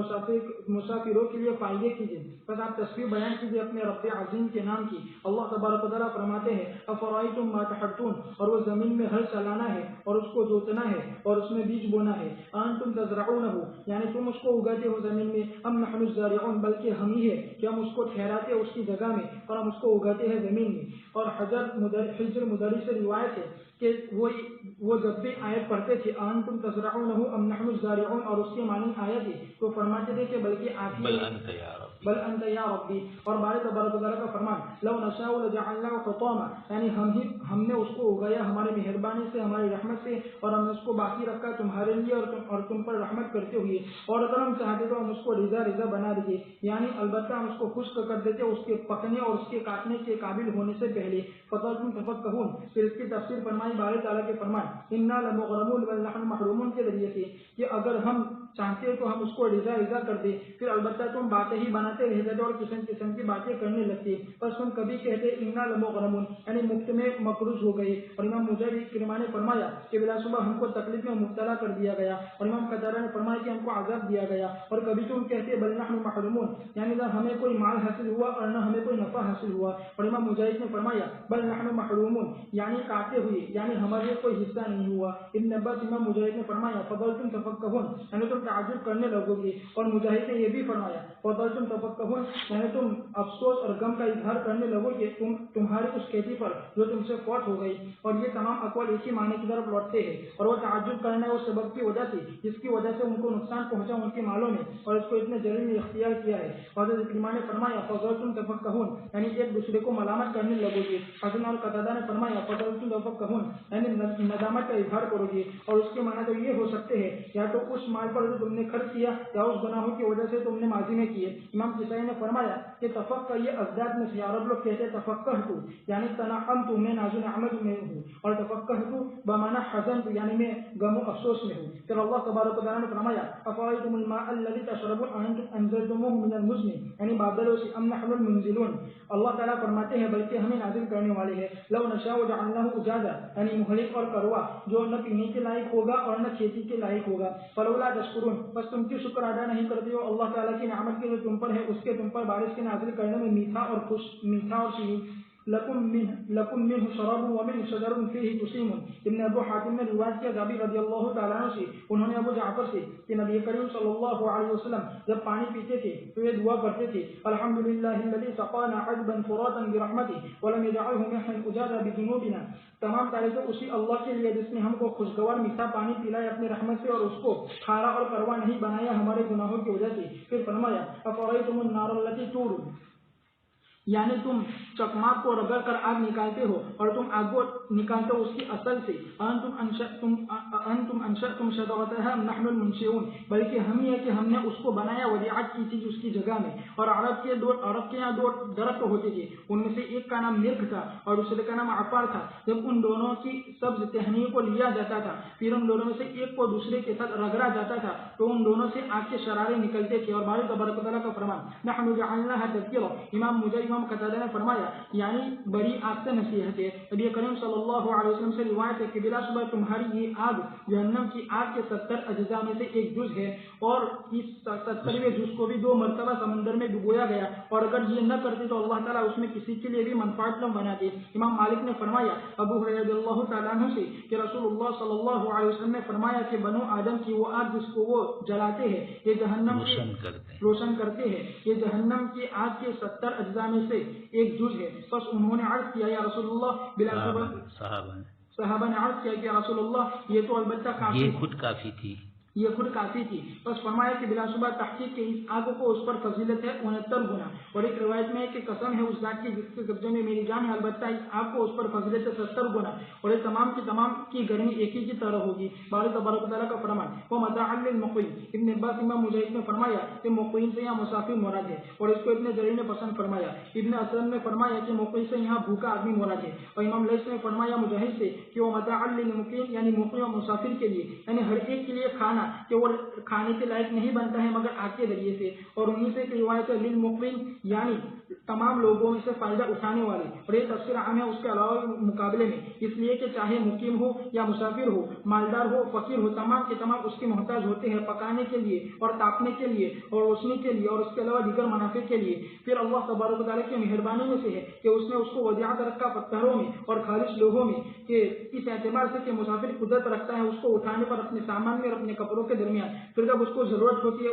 S1: مسافروں کے لیے فائدے کیجیے. بس آپ تصویر بیان کیجیے اپنے رب عظیم کے نام کی. اللہ تبارک و تعالیٰ فرماتے ہیں افرأیتم ما تحرثون، اور وہ زمین میں ہل چلانا ہے اور اس کو جوتنا ہے اور اس میں بیج بونا ہے. انتم تزرعونہ، یعنی تم اس کو اگاتے ہو زمین میں، ام نحن الزارعون، بلکہ ہم ہی ہے کہ ہم اس کو ٹھہراتے ہیں اس کی جگہ میں اور ہم اس کو اگاتے ہیں زمین میں. اور حجر مدرس سے روایت ہے کہ وہ جب بھی آیت پڑھتے تھے انتم تزرعونہ ام نحن الزارعون اور اس کے معنی آیت ہے تو فرماتے تھے کہ بلکہ آپ بل انت یا ربی. اور بارے تبارک و تعالیٰ کا فرمان لو نشاء لجعلناه حطاما، یعنی ہم نے اس کو اگایا ہماری مہربانی سے، ہماری رحمت سے، اور ہم نے اس کو باقی رکھا تمہارے لیے اور تم پر رحمت کرتے ہوئے. اور اگر ہم چاہتے تو ہم اس کو ریزا ریزا بنا دیتے، یعنی البتہ ہم اس کو خشک کر دیتے اس کے پکنے اور اس کے کاٹنے کے قابل ہونے سے پہلے. فَتَوَلَّوْا تَفَكَّهُونَ. پھر اس کی تفسیر فرمائی بارے تعالیٰ کے فرمان اِنَّا لَمُغْرَمُونَ بَلْ نَحْنُ مَحْرُومُونَ کے ذریعے سے کہ اگر ہم چاہتے تو ہم اس کو ریزا ریزا کر دے، پھر البتہ تم باتیں ہی بناتے رہ جاتے اور قسم قسم کی باتیں کرنے لگتے. بس تم کبھی کہتے اِنَّا لَمُغْرَمُونَ، یعنی مفت میں مقروض ہو گئے. اور امام مجاہد کرما نے فرمایا کہ بلا شبہ ہم کو تکلیف میں مبتلا کر دیا گیا. اور امام قتادہ نے فرمایا کہ ہم کو عذاب دیا گیا. اور کبھی تم کہتے بل نحن محرومون، یعنی نہ ہمیں کوئی مال حاصل ہوا اور نہ ہمیں کوئی نفع حاصل ہوا. اور امام مجاہد نے فرمایا بل نحن محرومون، یعنی کاٹے ہوئے، یعنی ہمارے کوئی حصہ نہیں ہوا. ابن عباس امام مجاہد نے فرمایا فضلتم تفکہون، یعنی تم تعجب کرنے لگو گے. اور مجاہد نے یہ بھی فرمایا فضلتم تفکہون، یعنی تم افسوس اور غم کا اظہار کرنے لگو گے تمہاری اس کھیتی پر جو تم سے فوت ہو گئی. اور یہ تمام اقوال ایک ہی معنی کی طرف لوٹتے ہیں. اور وہ تعجب کرنا اس سبب کی وجہ سے جس کی وجہ سے ان کو نقصان پہنچا ان کے مالوں میں اور اس کو اتنے جلیل میں اختیار کیا ہے. حضرت اقبال نے فرمایا فضلتم تفکہون، یعنی ایک دوسرے کو ملامت کرنے لگو گے. حضرت اور قتادہ نے فرمایا فضلتم تفکہون، یعنی ندامت کا اظہار کرو گے. اور اس کے معنی تو یہ ہو سکتے ہیں یا تو اس مال پر جو جو تم نے خرچ کیا یا اس گناہوں کی وجہ سے تم نے ماضی میں کیے۔ امام کسائی نے فرمایا کہ تفقہ یہ ازداد میں سے عرب لوگ کہتے ہیں تفقہ تو یعنی تنعمت میں ناز و نعمت میں ہوں، اور تفقہ تو بمعنی حزن تو یعنی میں غم و افسوس میں ہوں۔ پھر اللہ تبارک و تعالیٰ نے فرمایا افرأیتم الماء الذی تشربون أأنتم انزلتموه من المزن یعنی بادلوں سے ام نحن المنزلون۔ اللہ تعالیٰ فرماتے ہیں بلکہ ہمیں نازل کرنے والے ہیں۔ لو نشاء جعلناه اجاجا یعنی مہلک اور کروا جو نہ پینے کے لائق ہوگا اور نہ کھیتی کے لائق ہوگا۔ فلولا تشکرون بس تم کی شکر ادا نہیں کرتے ہو اللہ تعالیٰ کی نعمت کے جو تم پر ہے اس کے تم پر بارش کے نازل کرنے میں میٹھا اور شیریں۔ لکم منہ شراب ومنہ شجر فیہ تسیمون۔ ابن ابو حاتم نے روایت کیا جابر رضی اللہ تعالیٰ عنہ سے، انہوں نے ابو جعفر سے کہ نبی کریم صلی اللہ علیہ وسلم جب پانی پیتے تھے تو یہ دعا کرتے تھے الحمدللہ الذی سقانا عذبا فراتا برحمتہ ولم یجعلہ ملحا اجاجا بذنوبنا۔ تمام تعریفیں اسی اللہ کے لیے جس نے ہم کو خوشگوار میٹھا پانی پلایا اپنی رحمت سے اور اس کو کھارا اور کروا نہیں بنایا ہمارے گناہوں کی وجہ سے۔ پھر فرمایا افرأیتم النار التی تورون یعنی تم چکماک کو رگڑ کر آگ نکالتے ہو اور تم آگ کو نکالتے ہو اس کی اصل سے انتم انشأتم شجرتها ام نحن المنشئون بلکہ ہم ہی ہے کہ ہم نے اس کو بنایا وضعت کی چیز اس کی جگہ میں۔ اور عرب کے یہاں دو درخت ہوتے تھے، ان میں سے ایک کا نام مرغ تھا اور دوسرے کا نام عفار تھا۔ جب ان دونوں کی سبز ٹہنیوں کو لیا جاتا تھا پھر ان دونوں میں سے ایک کو دوسرے کے ساتھ رگڑا جاتا تھا تو ان دونوں سے آگ کے شرارے نکلتے تھے۔ اور باری تبارک و تعالیٰ کا فرمان نحن جعلناها تذکرہ، امام قتادہ نے فرمایا یعنی بڑی آگ سے نصیحت ہے۔ نبی کریم صلی اللہ علیہ وسلم سے روایت ہے کہ بلا شبہ تمہاری یہ آگ جہنم کی آگ کے 70 اجزاء میں سے ایک جز ہے، اور اس 70ویں جز کو بھی 2 مرتبہ سمندر میں ڈبویا گیا، اور اگر یہ نہ کرتے تو اللہ تعالیٰ اس میں کسی کے لیے بھی منفعت نہ بناتے۔ امام مالک نے فرمایا ابو ہریرہ رضی اللہ تعالیٰ عنہ سے کہ رسول اللہ صلی اللہ علیہ وسلم نے فرمایا کہ بنو آدم کی وہ آگ جس کو وہ جلاتے ہیں یہ جہنم روشن کرتے ہیں، یہ جہنم کی آگ کے 70 اجزاء میں سے ایک جز ہے۔ بس انہوں نے عرض کیا یا رسول اللہ صحابہ نے عرض کیا کہ یا رسول اللہ یہ تو البتہ کافی، یہ خود کافی تھی۔ بس فرمایا کہ بلا شبہ تحقیق کے اس آگ کو اس پر فضیلت ہے 69 گنا، اور ایک روایت میں ہے کہ قسم ہے اس ذات کی جس کے قبضے میں میری جان ہے البتہ اس آگ کو اس پر فضیلت ہے 70 گنا، اور یہ تمام کی گرمی ایک ہی کی طرح ہوگی۔ باری تبارک و تعالیٰ کا فرمان وہ متاعا للمقیم۔ ابن عباس امام مجاہد نے فرمایا کہ مقیم سے یہاں مسافر مراد ہے، اور اس کو ابن جریر نے پسند فرمایا۔ ابن اسلم نے فرمایا کہ مقیم سے یہاں بھوکا آدمی مراد ہے، اور امام لیث نے فرمایا مجاہد سے کہ وہ متاعا للمقیم یعنی مقیم و مسافر کے لیے، یعنی ہر ایک کے لیے کھانا کہ وہ کھانے کے لائق نہیں بنتا ہے مگر آگ کے ذریعے سے۔ اور انہی سے روایت ہے للمقیم یعنی تمام لوگوں میں سے فائدہ اٹھانے والے، اور یہ تفسیر عام ہے اس کے علاوہ مقابلے میں، اس لیے کہ چاہے مقیم ہو یا مسافر ہو، مالدار ہو فقیر ہو، تمام کے تمام اس کے محتاج ہوتے ہیں پکانے کے لیے اور تاپنے کے لیے اور روشنی کے لیے اور اس کے علاوہ دیگر منافع کے لیے۔ پھر اللہ تبارک و تعالیٰ کی مہربانی میں سے ہے کہ اس نے اس کو وضعت رکھا پتھروں میں اور خالص لوگوں میں، کہ اس اعتبار سے کہ مسافر قدرت رکھتا ہے اس کو اٹھانے پر اپنے سامان میں اور اپنے کپڑوں کے درمیان، پھر جب اس کو ضرورت ہوتی ہے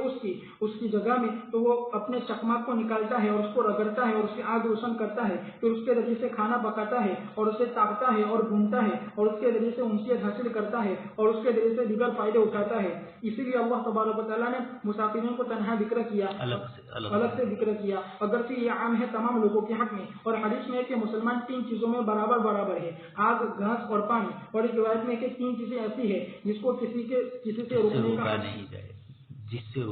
S1: اس کی جگہ میں تو وہ اپنے چکماک کو نکالتا ہے اور اس کو رگڑتا ہے اور اس کی آگ روشن کرتا ہے، پھر اس کے ذریعے سے کھانا پکاتا ہے اور اسے تاپتا ہے اور بھونتا ہے اور اس کے ذریعے سے انسیت حاصل کرتا ہے اور اس کے ذریعے سے دیگر فائدے اٹھاتا ہے۔ اسی لیے اللہ تبارک و تعالیٰ نے مسافرین کو تنہا ذکر کیا، الگ سے ذکر کیا، اگرچہ یہ عام ہے تمام لوگوں کے حق میں۔ اور حدیث میں ہے کہ مسلمان 3 چیزوں میں برابر ہے، آگ، گھاس اور پانی۔ اور ایک روایت میں کہ 3 چیزیں ایسی ہے جس کو کسی سے جس سے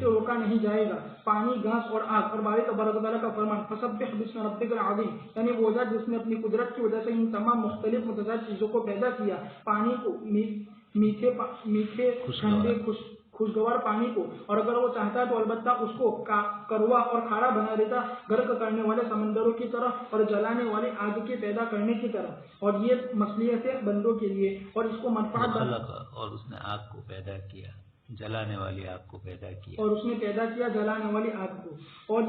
S1: روکا نہیں جائے گا، پانی، گھاس اور آگ۔ اور باری تبارک و تعالیٰ کا فرمان فسبح باسم ربک العظیم یعنی وہ ذات جس نے اپنی قدرت کی وجہ سے ان تمام مختلف متضاد چیزوں کو پیدا کیا، پانی کو، میٹھے ٹھنڈے خوشگوار پانی کو، اور اگر وہ چاہتا تو البتہ اس کو کروا اور کھارا بنا دیتا، غرق کرنے والے سمندروں کی طرح اور جلانے والے آگ کے پیدا کرنے کی طرح۔ اور یہ مصلحت ہے بندوں کے لیے، اور اس کو منفعت
S2: اور اس نے آگ کو پیدا کیا، جلانے والی آگ کو پیدا کیا،
S1: اور اس نے پیدا کیا جلانے والی آگ کو، اور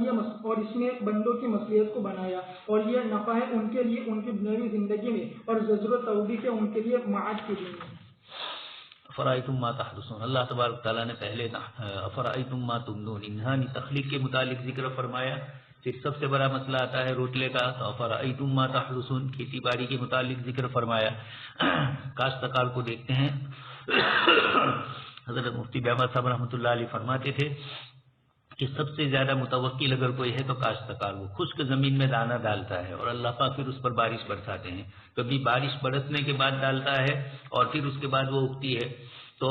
S1: اس نے بندوں کی مصلحت کو بنایا، اور یہ نفع ہے ان کے لیے ان کی دنیاوی زندگی میں، اور زجر و توبیخ ہے ان کے لیے معاد کے دن میں۔
S2: افرأیتم ما تحرثون، اللہ تبارک تعالیٰ نے پہلے افرأیتم ما تمنون انسانی تخلیق کے متعلق ذکر فرمایا، پھر سب سے بڑا مسئلہ آتا ہے روٹلے کا، تو افرأیتم ما تحرثون کھیتی باڑی کے متعلق ذکر فرمایا۔ کاشتکار کو دیکھتے ہیں، حضرت مفتی صاحب رحمۃ اللہ علیہ فرماتے تھے کہ سب سے زیادہ متوکل اگر کوئی ہے تو کاشتکار، وہ خشک زمین میں دانہ ڈالتا ہے اور اللہ پاک پھر اس پر بارش برساتے ہیں، کبھی بارش برسنے کے بعد ڈالتا ہے اور پھر اس کے بعد وہ اگتی ہے، تو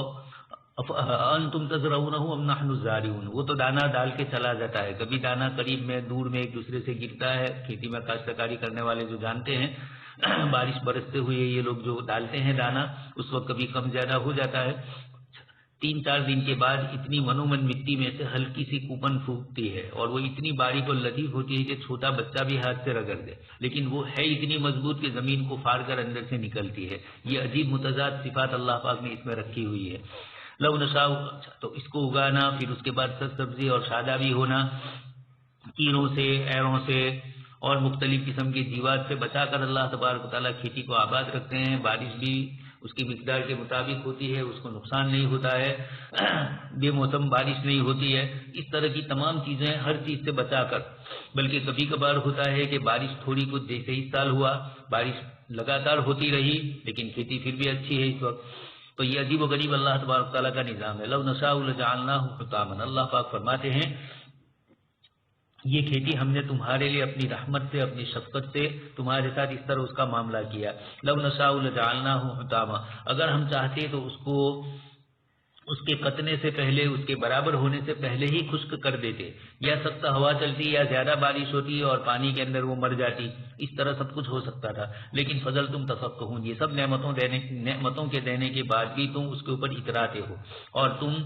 S2: انتم تزرعونہ ام نحن الزارعون، وہ تو دانہ ڈال کے چلا جاتا ہے، کبھی دانہ قریب میں دور میں ایک دوسرے سے گرتا ہے، کھیتی میں کاشتکاری کرنے والے جو جانتے ہیں بارش برستے ہوئے یہ لوگ جو ڈالتے ہیں دانہ اس وقت کبھی کم زیادہ ہو جاتا ہے، 3-4 دن کے بعد اتنی منومن مٹی میں سے ہلکی سی کوپن پھوٹتی ہے اور وہ اتنی باریک اور لطیف ہوتی ہے کہ چھوٹا بچہ بھی ہاتھ سے رگڑ دے، لیکن وہ ہے اتنی مضبوط کہ زمین کو پھاڑ کر اندر سے نکلتی ہے۔ یہ عجیب متضاد صفات اللہ پاک نے اس میں رکھی ہوئی ہے۔ لو نشاء، تو اس کو اگانا، پھر اس کے بعد سبزی اور شادابی ہونا، کیڑوں سے، ایروں سے اور مختلف قسم کے جیوات سے بچا کر اللہ تبارک و تعالیٰ کھیتی کو آباد رکھتے ہیں۔ بارش بھی اس کی مقدار کے مطابق ہوتی ہے، اس کو نقصان نہیں ہوتا ہے، بے موسم بارش نہیں ہوتی ہے، اس طرح کی تمام چیزیں ہر چیز سے بچا کر۔ بلکہ کبھی کبھار ہوتا ہے کہ بارش تھوڑی کچھ، جیسے اس سال ہوا، بارش لگاتار ہوتی رہی لیکن کھیتی پھر بھی اچھی ہے اس وقت، تو یہ عجیب و غریب اللہ تبارک تعالیٰ کا نظام ہے۔ لو نشاء لجعلناہ حطاما، اللہ پاک فرماتے ہیں یہ کھیتی ہم نے تمہارے لیے اپنی رحمت سے، اپنی شفقت سے تمہارے ساتھ اس طرح اس کا معاملہ کیا۔ لو نشاء لجعلناہ حطاما، اگر ہم چاہتے تو اس کو اس کے قطنے سے پہلے، اس کے برابر ہونے سے پہلے ہی خشک کر دیتے، یا سخت ہوا چلتی یا زیادہ بارش ہوتی اور پانی کے اندر وہ مر جاتی، اس طرح سب کچھ ہو سکتا تھا، لیکن فضل تم تفقہون، یہ سب نعمتوں کے دینے کے بعد بھی تم اس کے اوپر اتراتے ہو اور تم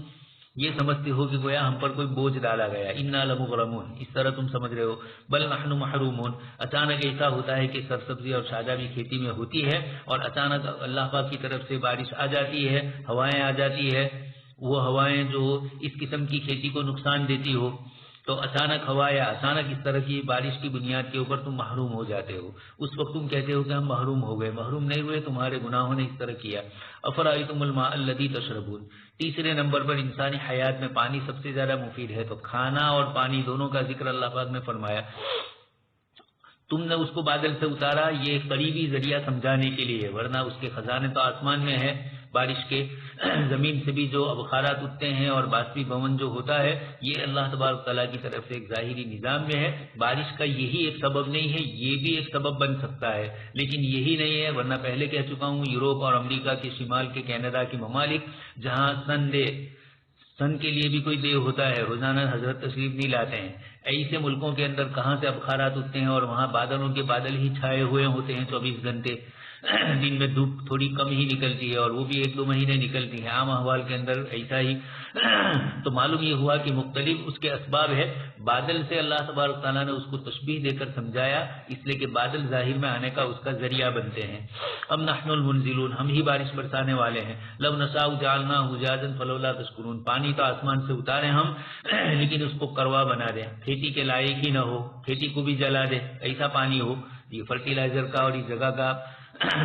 S2: یہ سمجھتے ہو کہ گویا ہم پر کوئی بوجھ ڈالا گیا، انا لمغرمون، اس طرح تم سمجھ رہے ہو، بل نحن محرومون، اچانک ایسا ہوتا ہے کہ سرسبزی اور شادابی کھیتی میں ہوتی ہے اور اچانک اللہ پاک کی طرف سے بارش آ جاتی ہے، ہوائیں آ جاتی ہے، وہ ہوائیں جو اس قسم کی کھیتی کو نقصان دیتی ہو، تو اچانک ہوا یا اچانک اس طرح کی بارش کی بنیاد کے اوپر تم محروم ہو جاتے ہو، اس وقت تم کہتے ہو کہ ہم محروم ہو گئے، محروم نہیں ہوئے، تمہارے گناہوں نے اس طرح کیا۔ افرأیتم الماء الذی تشربون، تیسرے نمبر پر انسانی حیات میں پانی سب سے زیادہ مفید ہے، تو کھانا اور پانی دونوں کا ذکر اللہ پاک نے فرمایا۔ تم نے اس کو بادل سے اتارا، یہ ایک قریبی ذریعہ سمجھانے کے لیے، ورنہ اس کے خزانے تو آسمان میں ہے، بارش کے زمین سے بھی جو ابخارات اٹھتے ہیں اور باسپی بھون جو ہوتا ہے، یہ اللہ تبارک تعالیٰ کی طرف سے ایک ظاہری نظام میں ہے، بارش کا یہی ایک سبب نہیں ہے، یہ بھی ایک سبب بن سکتا ہے لیکن یہی نہیں ہے، ورنہ پہلے کہہ چکا ہوں یوروپ اور امریکہ کے شمال کے کینیڈا کے ممالک جہاں سن کے لیے بھی کوئی دے ہوتا ہے، روزانہ حضرت تشریف نہیں لاتے ہیں، ایسے ملکوں کے اندر کہاں سے ابخارات اٹھتے ہیں اور وہاں بادلوں کے بادل ہی چھائے ہوئے ہوتے ہیں 24 گھنٹے، دن میں دھوپ تھوڑی کم ہی نکلتی ہے اور وہ بھی 1-2 مہینے نکلتی ہے، عام احوال کے اندر ایسا ہی۔ تو معلوم یہ ہوا کہ مختلف اس کے اسباب ہے، بادل سے اللہ تبارک تعالیٰ نے اس کو تشبیہ دے کر سمجھایا، اس لیے کہ بادل ظاہر میں آنے کا اس کا ذریعہ بنتے ہیں۔ ام نحن المنزلون، ہم ہی بارش برسانے والے ہیں۔ لو نشاء جعلناہ جاجا فلولا تشکرون، پانی تو آسمان سے اتارے ہم لیکن اس کو کروا بنا دیں، کھیتی کے لائق ہی نہ ہو، کھیتی کو بھی جلا دے، ایسا پانی ہو، یہ فرٹیلائزر کا اور اس جگہ کا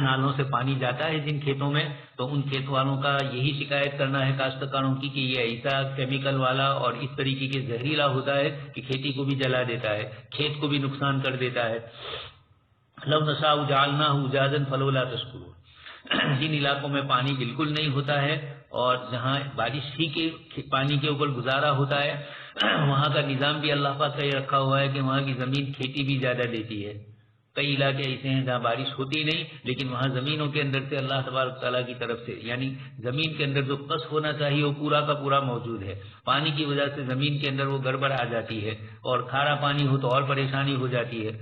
S2: نالوں سے پانی جاتا ہے جن کھیتوں میں، تو ان کھیت والوں کا یہی شکایت کرنا ہے کاشتکاروں کی کہ یہ ایسا کیمیکل والا اور اس طریقے کے زہریلا ہوتا ہے کہ کھیتی کو بھی جلا دیتا ہے، کھیت کو بھی نقصان کر دیتا ہے۔ لو نشاء جعلناہ جاجا فلولا تشکرون، جن علاقوں میں پانی بالکل نہیں ہوتا ہے اور جہاں بارش ہی کے پانی کے اوپر گزارا ہوتا ہے، وہاں کا نظام بھی اللہ پاک کا یہ رکھا ہوا ہے کہ وہاں کی زمین کھیتی بھی زیادہ دیتی ہے۔ کئی علاقے ایسے ہیں جہاں بارش ہوتی نہیں لیکن وہاں زمینوں کے اندر سے اللہ تبارک تعالیٰ کی طرف سے، یعنی زمین کے اندر جو قص ہونا چاہیے وہ پورا کا پورا موجود ہے، پانی کی وجہ سے زمین کے اندر وہ گڑبڑ آ جاتی ہے اور کھارا پانی ہو تو اور پریشانی ہو جاتی ہے۔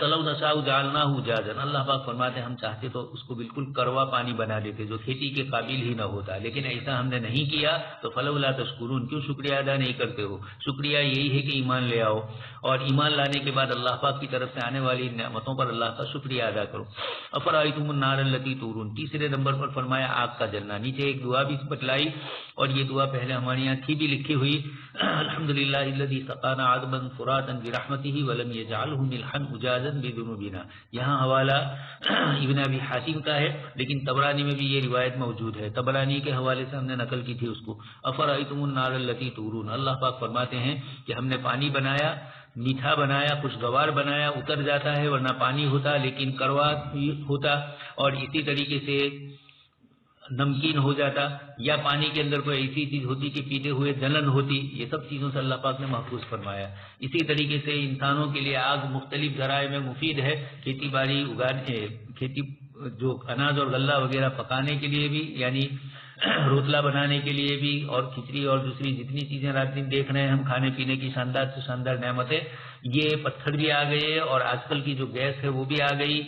S2: لو نشاء جعلناہ جاجا، اللہ پاک فرماتے ہیں ہم چاہتے تو اس کو بالکل کروا پانی بنا دیتے جو کھیتی کے قابل ہی نہ ہوتا، لیکن ایسا ہم نے نہیں کیا، تو فلولا تشکرون، کیوں شکریہ ادا نہیں کرتے ہو؟ شکریہ یہی ہے کہ ایمان لے آؤ اور ایمان لانے کے بعد اللہ پاک کی طرف سے آنے والی نعمتوں پر اللہ کا شکریہ ادا کرو۔ افرأیتم النار التی تورون، تیسرے نمبر پر فرمایا آگ کا جلنا، نیچے ایک دعا بھی بتلائی اور یہ دعا پہلے ہمارے یہاں تھی بھی لکھی ہوئی، الحمدللہ الذی سقانا عذبا فراتا برحمتہ ولم یجعلہ ملحا اجاجا بذنوبنا، یہاں حوالہ ابن ابی حاتم کا ہے لیکن طبرانی میں بھی یہ روایت موجود ہے، طبرانی کے حوالے سے ہم نے نقل کی تھی اس کو۔ افرأیتم النار التی تورون، اللہ پاک فرماتے ہیں کہ ہم نے پانی بنایا، میٹھا بنایا، خوشگوار بنایا، اتر جاتا ہے ورنہ پانی ہوتا لیکن کروا ہوتا، اور اسی طریقے سے نمکین ہو جاتا، یا پانی کے اندر کوئی ایسی چیز ہوتی کہ پیتے ہوئے جلن ہوتی، یہ سب چیزوں سے اللہ پاک نے محفوظ فرمایا۔ اسی طریقے سے انسانوں کے لیے آگ مختلف ذرائع میں مفید ہے، کھیتی باڑی اگانے، کھیتی جو اناج اور غلہ وغیرہ پکانے کے لیے بھی، یعنی روتلا بنانے کے لیے بھی، اور کھچڑی اور دوسری جتنی چیزیں رات دن دیکھ رہے ہیں ہم کھانے پینے کی شاندار سے شاندار نعمتیں، یہ پتھر بھی آ گئے اور آج کل کی جو گیس ہے وہ بھی آ گئی.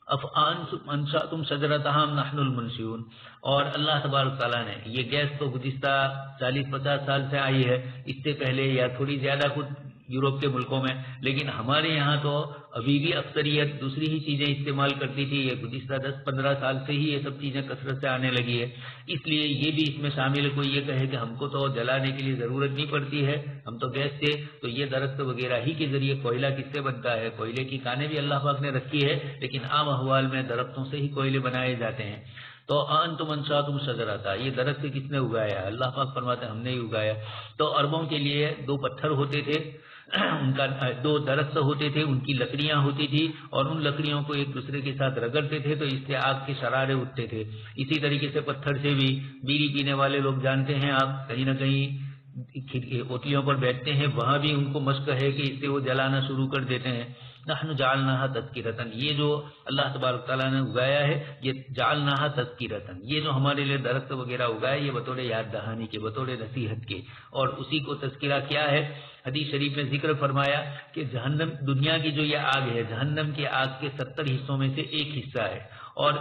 S2: انشأتم شجرتها ام نحن المنشئون. اور اللہ تبارک تعالیٰ نے یہ گیس تو گزشتہ 40-50 سال سے آئی ہے، اس سے پہلے یا تھوڑی زیادہ کچھ یورپ کے ملکوں میں، لیکن ہمارے یہاں تو ابھی بھی اکثریت دوسری ہی چیزیں استعمال کرتی تھی. یہ گزشتہ 10-15 سال سے ہی یہ سب چیزیں کثرت سے آنے لگی ہے. اس لیے یہ بھی اس میں شامل ہے. کوئی یہ کہے کہ ہم کو تو جلانے کے لیے ضرورت نہیں پڑتی ہے، ہم تو گیس سے، تو یہ درخت وغیرہ ہی کے ذریعے کوئلہ کس سے بنتا ہے؟ کوئلے کی کانیں بھی اللہ پاک نے رکھی ہے، لیکن عام احوال میں درختوں سے ہی کوئلے بنائے جاتے ہیں. تو انتم انشأتم شجرتها، یہ درخت کس نے اگایا؟ اللہ پاک فرماتے ہیں ہم نے ہی اگایا. تو عربوں کے لیے 2 پتھر ہوتے تھے، ان کا 2 درخت ہوتے تھے، ان کی لکڑیاں ہوتی تھی، اور ان لکڑیوں کو ایک دوسرے کے ساتھ رگڑتے تھے تو اس سے آگ کے شرارے اٹھتے تھے. اسی طریقے سے پتھر سے بھی بیڑی پینے والے لوگ جانتے ہیں، آپ کہیں نہ کہیں اوٹلیوں پر بیٹھتے ہیں، وہاں بھی ان کو مشق ہے کہ اس سے وہ جلانا شروع کر دیتے ہیں. نحن جعلناها تذکرۃ، یہ جو اللہ تبارک تعالیٰ نے اگایا ہے یہ جعلناها تذکرۃ، یہ جو ہمارے لیے درخت وغیرہ اگائے یہ بطور یاد دہانی کے، بطور نصیحت کے، اور اسی کو تذکرہ کیا ہے. حدیث شریف میں ذکر فرمایا کہ جہنم، دنیا کی جو یہ آگ ہے، جہنم کی آگ کے 70 حصوں میں سے ایک حصہ ہے، اور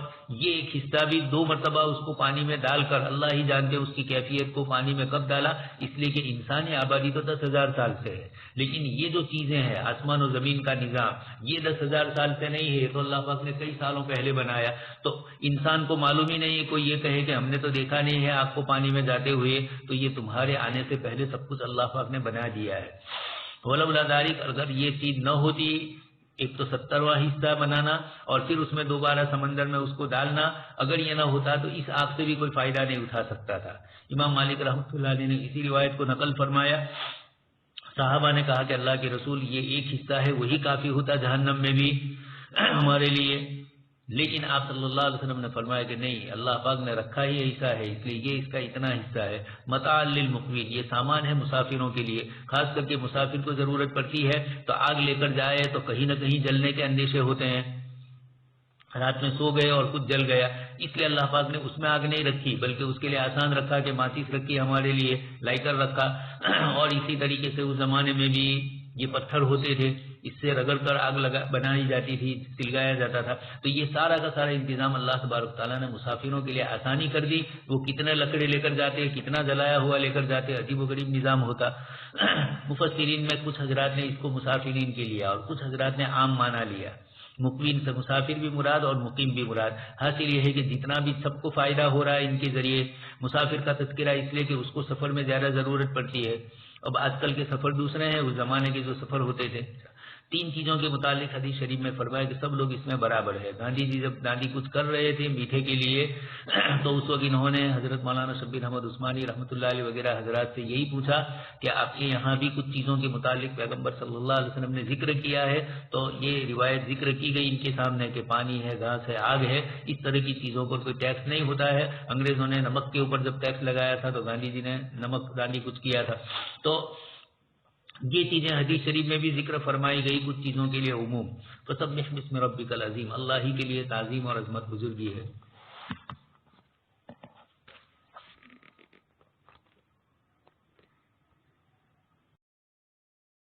S2: یہ ایک حصہ بھی 2 مرتبہ اس کو پانی میں ڈال کر، اللہ ہی جانتے اس کی کیفیت کو پانی میں کب ڈالا، اس لیے کہ انسانی آبادی تو 10,000 سال سے ہے، لیکن یہ جو چیزیں ہیں آسمان و زمین کا نظام یہ 10,000 سال سے نہیں ہے، تو اللہ پاک نے کئی سالوں پہلے بنایا. تو انسان کو معلوم ہی نہیں ہے، کوئی یہ کہے کہ ہم نے تو دیکھا نہیں ہے آپ کو پانی میں جاتے ہوئے، تو یہ تمہارے آنے سے پہلے سب کچھ اللہ پاک نے بنا دیا ہے. ولولا ذالک، اگر یہ چیز نہ ہوتی، ایک تو 70واں حصہ بنانا اور پھر اس میں دوبارہ سمندر میں اس کو ڈالنا، اگر یہ نہ ہوتا تو اس آگ سے بھی کوئی فائدہ نہیں اٹھا سکتا تھا. امام مالک رحمۃ اللہ علیہ نے اسی روایت کو نقل فرمایا، صحابہ نے کہا کہ اللہ کے رسول یہ ایک حصہ ہے وہی کافی ہوتا جہنم میں بھی ہمارے لیے، لیکن آپ صلی اللہ علیہ وسلم نے فرمایا کہ نہیں، اللہ پاک نے رکھا ہی ایسا ہے، اس لیے یہ اس کا اتنا حصہ ہے. متاع للمقوین، یہ سامان ہے مسافروں کے لیے، خاص کر کے مسافر کو ضرورت پڑتی ہے تو آگ لے کر جائے تو کہیں نہ کہیں جلنے کے اندیشے ہوتے ہیں، رات میں سو گئے اور کچھ جل گیا، اس لیے اللہ پاک نے اس میں آگ نہیں رکھی، بلکہ اس کے لیے آسان رکھا کہ ماچس رکھی ہمارے لیے، لائٹر رکھا. اور اسی طریقے سے اس زمانے میں بھی یہ پتھر ہوتے تھے، اس سے رگڑ کر آگ بنائی جاتی تھی، سلگایا جاتا تھا. تو یہ سارا کا سارا انتظام اللہ تبارک تعالیٰ نے مسافروں کے لیے آسانی کر دی. وہ کتنے لکڑے لے کر جاتے، کتنا جلایا ہوا لے کر جاتے، عجیب و غریب نظام ہوتا. مفسرین میں کچھ حضرات نے اس کو مسافرین کے لیا اور کچھ حضرات نے عام مانا لیا. مقیم سے مسافر بھی مراد اور مقیم بھی مراد. حاصل یہ ہے کہ جتنا بھی سب کو فائدہ ہو رہا ہے ان کے ذریعے، مسافر کا تذکرہ اس لیے کہ اس کو سفر میں زیادہ ضرورت پڑتی ہے. اب آج کل کے سفر دوسرے ہیں، اس زمانے کے جو سفر ہوتے تھے. 3 چیزوں کے متعلق حدیث شریف میں فرمایا کہ سب لوگ اس میں برابر ہے. گاندھی جی جب گاندھی کچھ کر رہے تھے میٹھے کے لیے تو اس وقت انہوں نے حضرت مولانا شبیر احمد عثمانی رحمۃ اللہ علیہ وغیرہ حضرات سے یہی پوچھا کہ آپ کے یہاں بھی کچھ چیزوں کے متعلق پیغمبر صلی اللہ علیہ وسلم نے ذکر کیا ہے، تو یہ روایت ذکر کی گئی ان کے سامنے کہ پانی ہے، گھاس ہے، آگ ہے، اس طرح کی چیزوں پر کوئی ٹیکس نہیں ہوتا ہے. انگریزوں نے نمک کے اوپر جب ٹیکس لگایا تھا تو گاندھی جی نے نمک دانی کچھ کیا تھا. تو یہ چیزیں حدیث شریف میں بھی ذکر فرمائی گئی، کچھ چیزوں کے لیے عموم. فسبح بسم ربک العظیم، اللہ ہی کے لیے تعظیم اور عظمت بزرگی ہے.